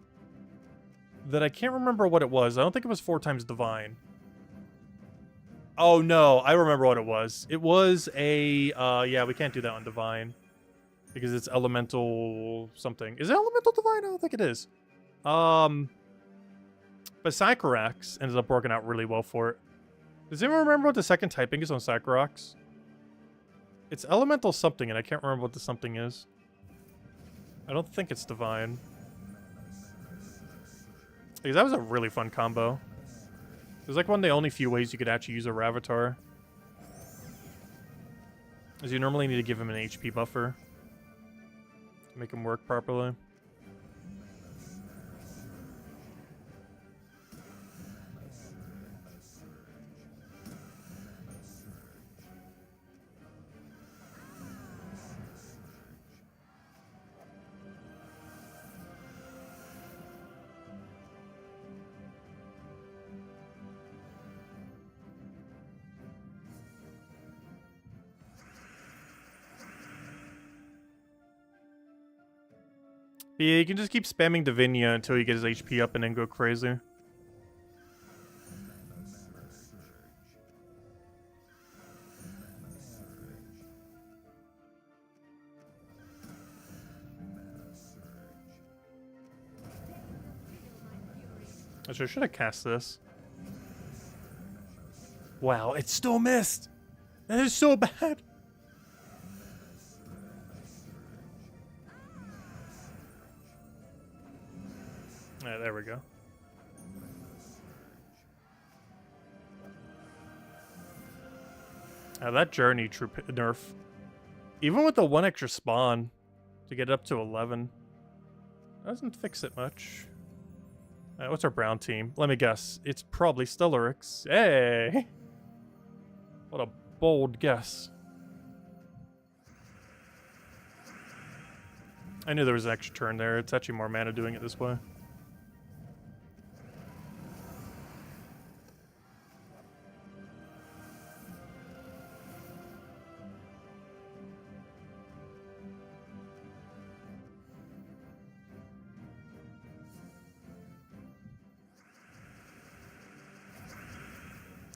that I can't remember what it was. I don't think it was 4 times Divine. Oh no, I remember what it was. It was a, yeah, we can't do that on Divine. Because it's Elemental something. Is it Elemental Divine? I don't think it is. But Sycorax ended up working out really well for it. Does anyone remember what the second typing is on Sycorax? It's Elemental something, and I can't remember what the something is. I don't think it's Divine. Because that was a really fun combo. It was like one of the only few ways you could actually use a Ravatar. As you normally need to give him an HP buffer to make him work properly. But yeah, you can just keep spamming Divinia until he gets his HP up and then go crazy. I should have cast this. Wow, it still missed! That is so bad! Yeah, there we go. That journey troop nerf. Even with the 1 extra spawn to get it up to 11. Doesn't fix it much. What's our brown team? Let me guess. It's probably Stellarix. Hey! What a bold guess. I knew there was an extra turn there. It's actually more mana doing it this way.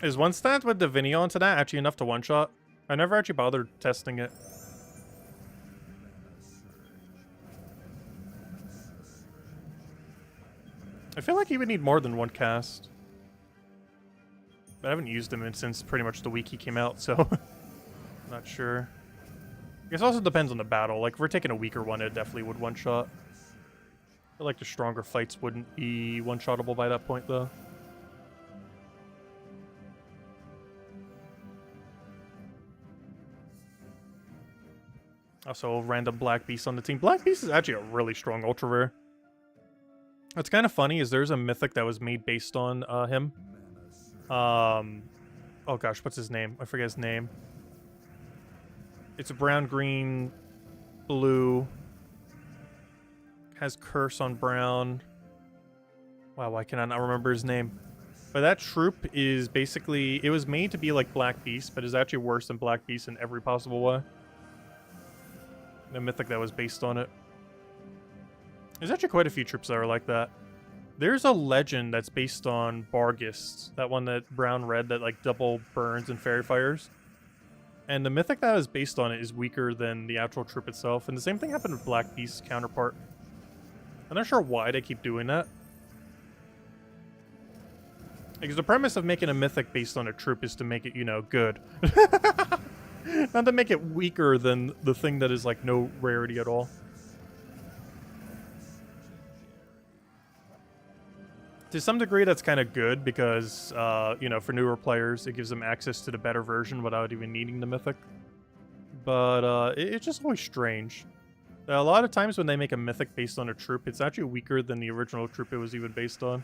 Is one stat with Divinity onto that actually enough to one-shot? I never actually bothered testing it. I feel like he would need more than one cast. But I haven't used him since pretty much the week he came out, so... not sure. I guess it also depends on the battle. Like, if we're taking a weaker one, it definitely would one-shot. I feel like the stronger fights wouldn't be one-shottable by that point, though. Also, random Black Beast on the team. Black Beast is actually a really strong ultra rare. What's kind of funny is there's a mythic that was made based on him. Oh gosh, what's his name? I forget his name. It's a brown, green, blue. Has curse on brown. Wow, why can I not remember his name? But that troop is basically... It was made to be like Black Beast, but is actually worse than Black Beast in every possible way. The mythic that was based on it. There's actually quite a few troops that are like that. There's a legend that's based on Barghest, that one that brown-red that like double burns and fairy fires. And the mythic that is based on it is weaker than the actual troop itself. And the same thing happened with Black Beast's counterpart. I'm not sure why they keep doing that. Because the premise of making a mythic based on a troop is to make it, you know, good. Not to make it weaker than the thing that is like no rarity at all. To some degree, that's kind of good because, you know, for newer players, it gives them access to the better version without even needing the mythic. But it's just always strange. A lot of times when they make a mythic based on a troop, it's actually weaker than the original troop it was even based on.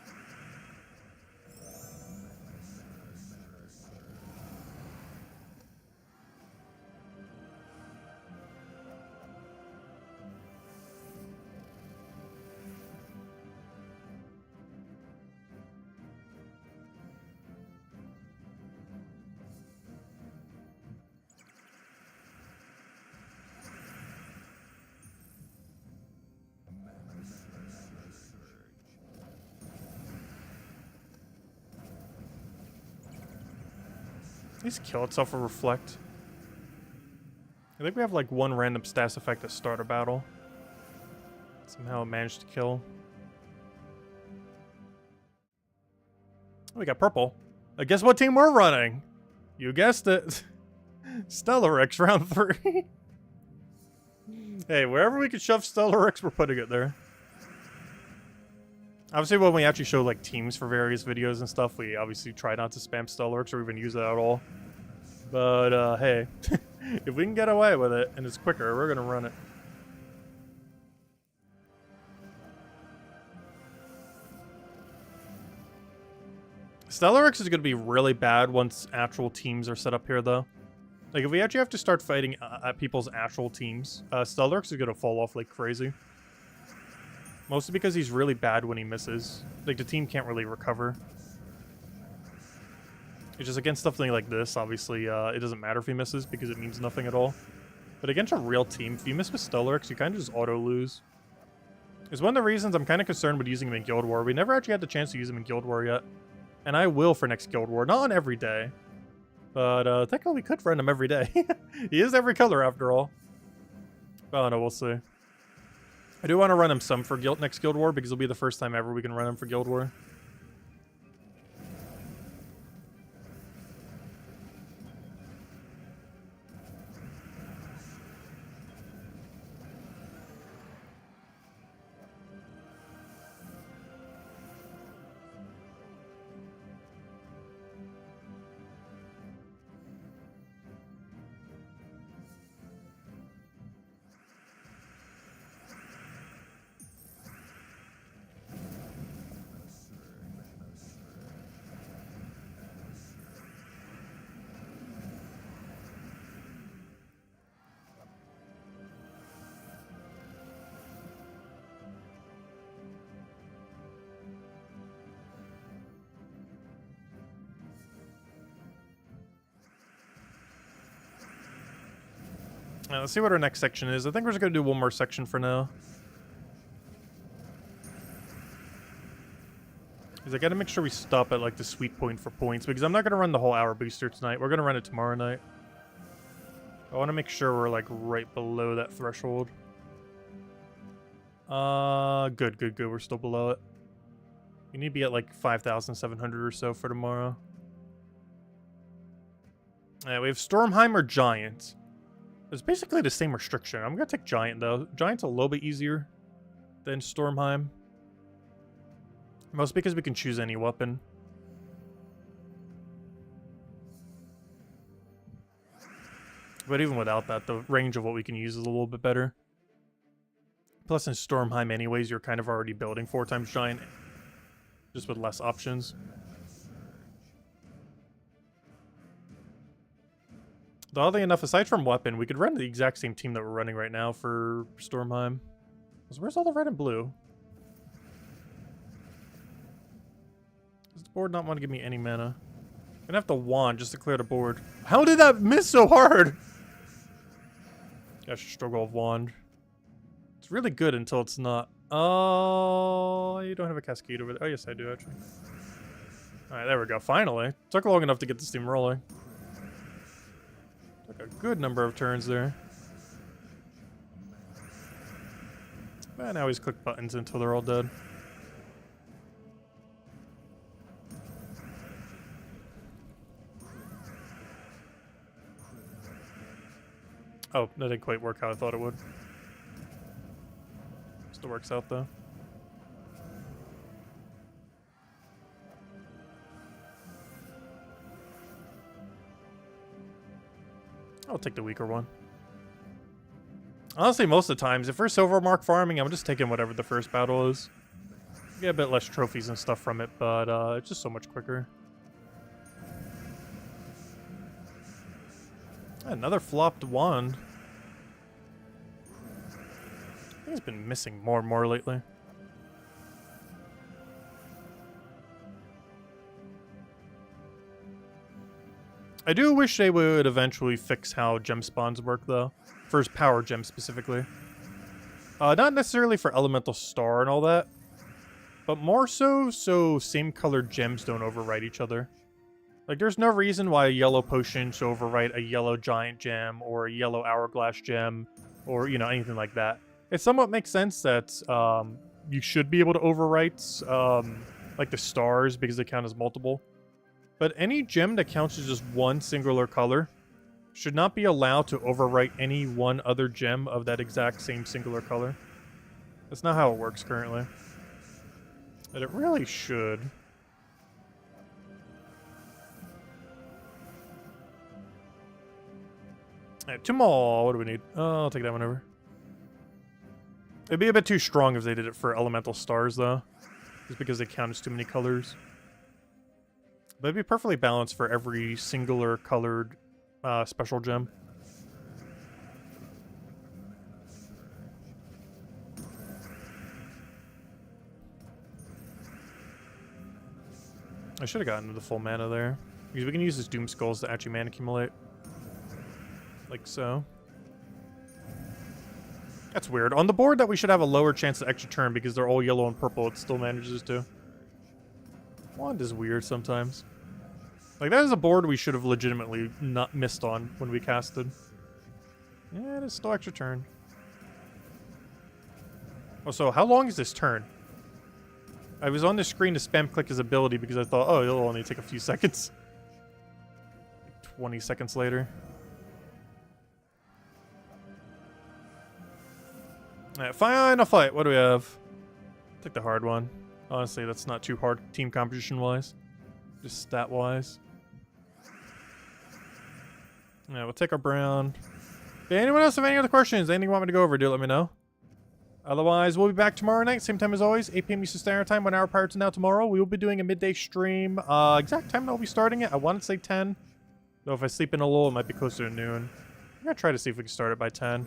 At least kill itself or reflect. I think we have like one random status effect to start a battle. Somehow managed to kill. Oh, we got purple. Guess what team we're running? You guessed it. Stellarex round 3. Hey, wherever we could shove Stellarex, we're putting it there. Obviously, when we actually show like teams for various videos and stuff, we obviously try not to spam Stellarex or even use it at all. But hey, if we can get away with it and it's quicker, we're gonna run it. Stellarex is gonna be really bad once actual teams are set up here, though. Like, if we actually have to start fighting at people's actual teams, Stellarex is gonna fall off like crazy. Mostly because he's really bad when he misses. Like, the team can't really recover. It's just against something like this, obviously, it doesn't matter if he misses because it means nothing at all. But against a real team, if you miss with Stellarex, you kind of just auto-lose. It's one of the reasons I'm kind of concerned with using him in Guild War. We never actually had the chance to use him in Guild War yet. And I will for next Guild War. Not on every day. But, technically we could run him every day. He is every color, after all. Oh, no, we'll see. I do want to run him some for next Guild War, because it'll be the first time ever we can run him for Guild War. Let's see what our next section is. I think we're just going to do one more section for now. Because I got to make sure we stop at, like, the sweet point for points. Because I'm not going to run the whole hour booster tonight. We're going to run it tomorrow night. I want to make sure we're, like, right below that threshold. Good. We're still below it. We need to be at, like, 5,700 or so for tomorrow. We have Stormheim or Giant. It's basically the same restriction. I'm going to take Giant, though. Giant's a little bit easier than Stormheim. Mostly because we can choose any weapon. But even without that, the range of what we can use is a little bit better. Plus in Stormheim anyways, you're kind of already building 4 times Giant. Just with less options. Though oddly enough, aside from weapon, we could run the exact same team that we're running right now for Stormheim. So where's all the red and blue? Does the board not want to give me any mana? I'm gonna have to wand just to clear the board. How did that miss so hard? Gosh, struggle of wand. It's really good until it's not. Oh, you don't have a cascade over there. Oh, yes, I do, actually. Alright, there we go. Finally. Took long enough to get this team rolling. Took a good number of turns there. And I always click buttons until they're all dead. Oh, that didn't quite work how I thought it would. Still works out, though. I'll take the weaker one. Honestly, most of the times, if we're silver mark farming, I'm just taking whatever the first battle is. Get a bit less trophies and stuff from it, but it's just so much quicker. Another flopped wand. I think it's been missing more and more lately. I do wish they would eventually fix how gem spawns work, though. For power gems, specifically. Not necessarily for elemental star and all that. But more so same colored gems don't overwrite each other. Like, there's no reason why a yellow potion should overwrite a yellow giant gem or a yellow hourglass gem or, you know, anything like that. It somewhat makes sense that you should be able to overwrite like the stars because they count as multiple. But any gem that counts as just one singular color should not be allowed to overwrite any one other gem of that exact same singular color. That's not how it works currently. But it really should. Alright, 2 more. What do we need? Oh, I'll take that one over. It'd be a bit too strong if they did it for elemental stars, though. Just because they count as too many colors. But it'd be perfectly balanced for every singular colored special gem. I should have gotten the full mana there. Because we can use this Doom Skulls to actually mana accumulate. Like so. That's weird. On the board that we should have a lower chance of extra turn because they're all yellow and purple, it still manages to. Wand is weird sometimes. Like, that is a board we should have legitimately not missed on when we casted. Yeah, it is still extra turn. Oh, so how long is this turn? I was on the screen to spam click his ability because I thought, oh, it'll only take a few seconds. 20 seconds later. Alright, final fight. What do we have? Take the hard one. Honestly, that's not too hard team composition-wise. Just stat-wise. Yeah, we'll take our brown. Hey, anyone else have any other questions? Anything you want me to go over, do let me know. Otherwise, we'll be back tomorrow night, same time as always, 8 p.m. Eastern Standard Time, 1 hour prior to now tomorrow. We will be doing a midday stream. Exact time that we'll be starting it, I want to say 10. Though if I sleep in a little, it might be closer to noon. I'm going to try to see if we can start it by 10.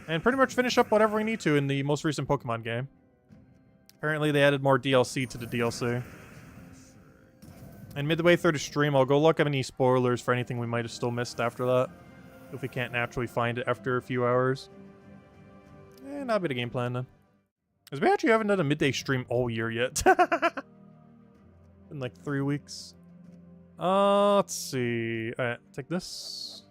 And pretty much finish up whatever we need to in the most recent Pokemon game. Apparently they added more DLC to the DLC. And midway through the stream, I'll go look at any spoilers for anything we might have still missed after that. if we can't naturally find it after a few hours. Not a bit of game plan then. Because we actually haven't done a midday stream all year yet. In like 3 weeks. Let's see. Alright, take this.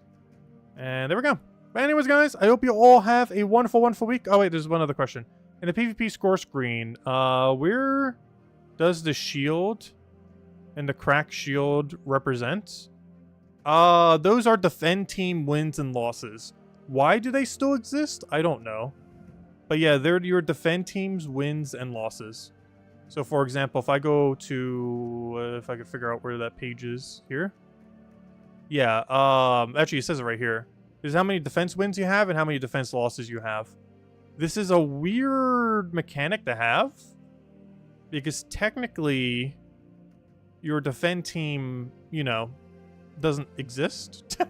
And there we go. But anyways, guys, I hope you all have a wonderful, wonderful week. Oh, wait, there's one other question. In the PvP score screen, where does the shield and the crack shield represent? Those are defend team wins and losses. Why do they still exist? I don't know. But yeah, they're your defend team's wins and losses. So for example, if I go to, if I could figure out where that page is here. Yeah, actually it says it right here. This is how many defense wins you have and how many defense losses you have. This is a weird mechanic to have. Because technically, your defend team, you know, doesn't exist.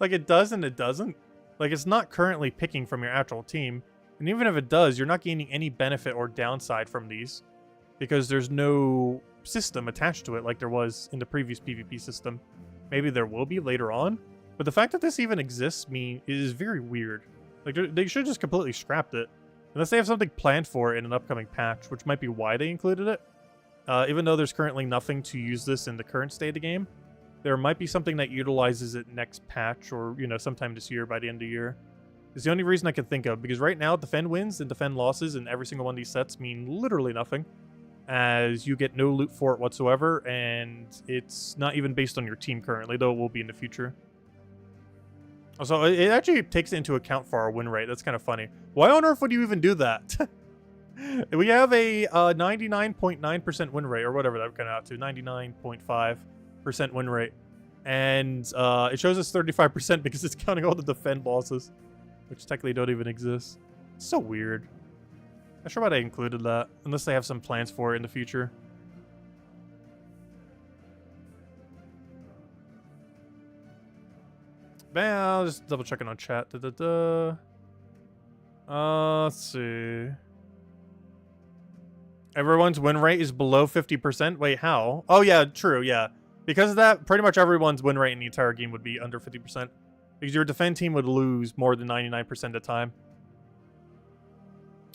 Like it does and it doesn't. Like it's not currently picking from your actual team. And even if it does, you're not gaining any benefit or downside from these. Because there's no system attached to it like there was in the previous PvP system. Maybe there will be later on. But the fact that this even exists is very weird. Like they should just completely scrapped it. Unless they have something planned for it in an upcoming patch, which might be why they included it. Even though there's currently nothing to use this in the current state of the game, there might be something that utilizes it next patch or, you know, sometime this year by the end of the year. It's the only reason I can think of, because right now defend wins and defend losses in every single one of these sets mean literally nothing, as you get no loot for it whatsoever, and it's not even based on your team currently, though it will be in the future. Also, it actually takes into account for our win rate. That's kind of funny. Why on earth would you even do that? We have a 99.9% win rate, or whatever that would come out to, 99.5% win rate. And it shows us 35% because it's counting all the defend losses, which technically don't even exist. It's so weird. Not sure why they included that, unless they have some plans for it in the future. Man, I'll just double checking on chat. Let's see. Everyone's win rate is below 50%. Wait, how? Oh yeah, true, yeah. Because of that, pretty much everyone's win rate in the entire game would be under 50%. Because your defend team would lose more than 99% of the time.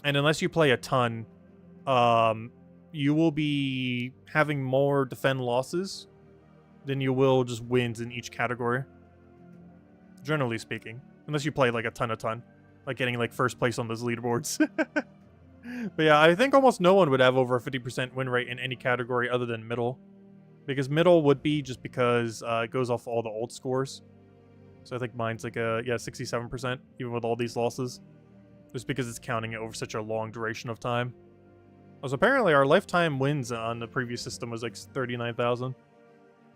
And unless you play a ton, you will be having more defend losses than you will just wins in each category. Generally speaking. Unless you play like a ton. Like getting like first place on those leaderboards. But yeah, I think almost no one would have over a 50% win rate in any category other than middle. Because middle would be just because it goes off all the old scores. So I think mine's like a, yeah, 67%, even with all these losses. Just because it's counting it over such a long duration of time. Also, apparently our lifetime wins on the previous system was like 39,000.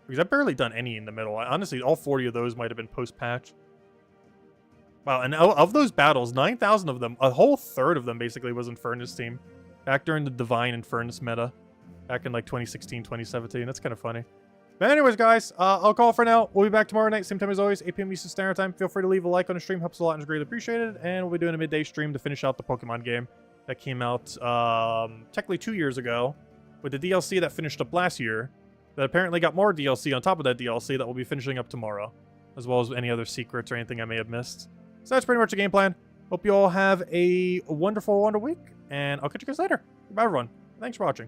Because I've barely done any in the middle. Honestly, all 40 of those might have been post-patch. Wow, and of those battles, 9,000 of them, a whole third of them basically was in Furnace team. Back during the Divine and Furnace meta. Back in like 2016, 2017. That's kind of funny. But anyways, guys, I'll call for now. We'll be back tomorrow night, same time as always, 8 p.m. Eastern Standard Time. Feel free to leave a like on the stream. Helps a lot and is greatly appreciated. And we'll be doing a midday stream to finish out the Pokemon game that came out technically 2 years ago with the DLC that finished up last year. That apparently got more DLC on top of that DLC that we'll be finishing up tomorrow. As well as any other secrets or anything I may have missed. So that's pretty much the game plan. Hope you all have a wonderful week. And I'll catch you guys later. Goodbye, everyone. Thanks for watching.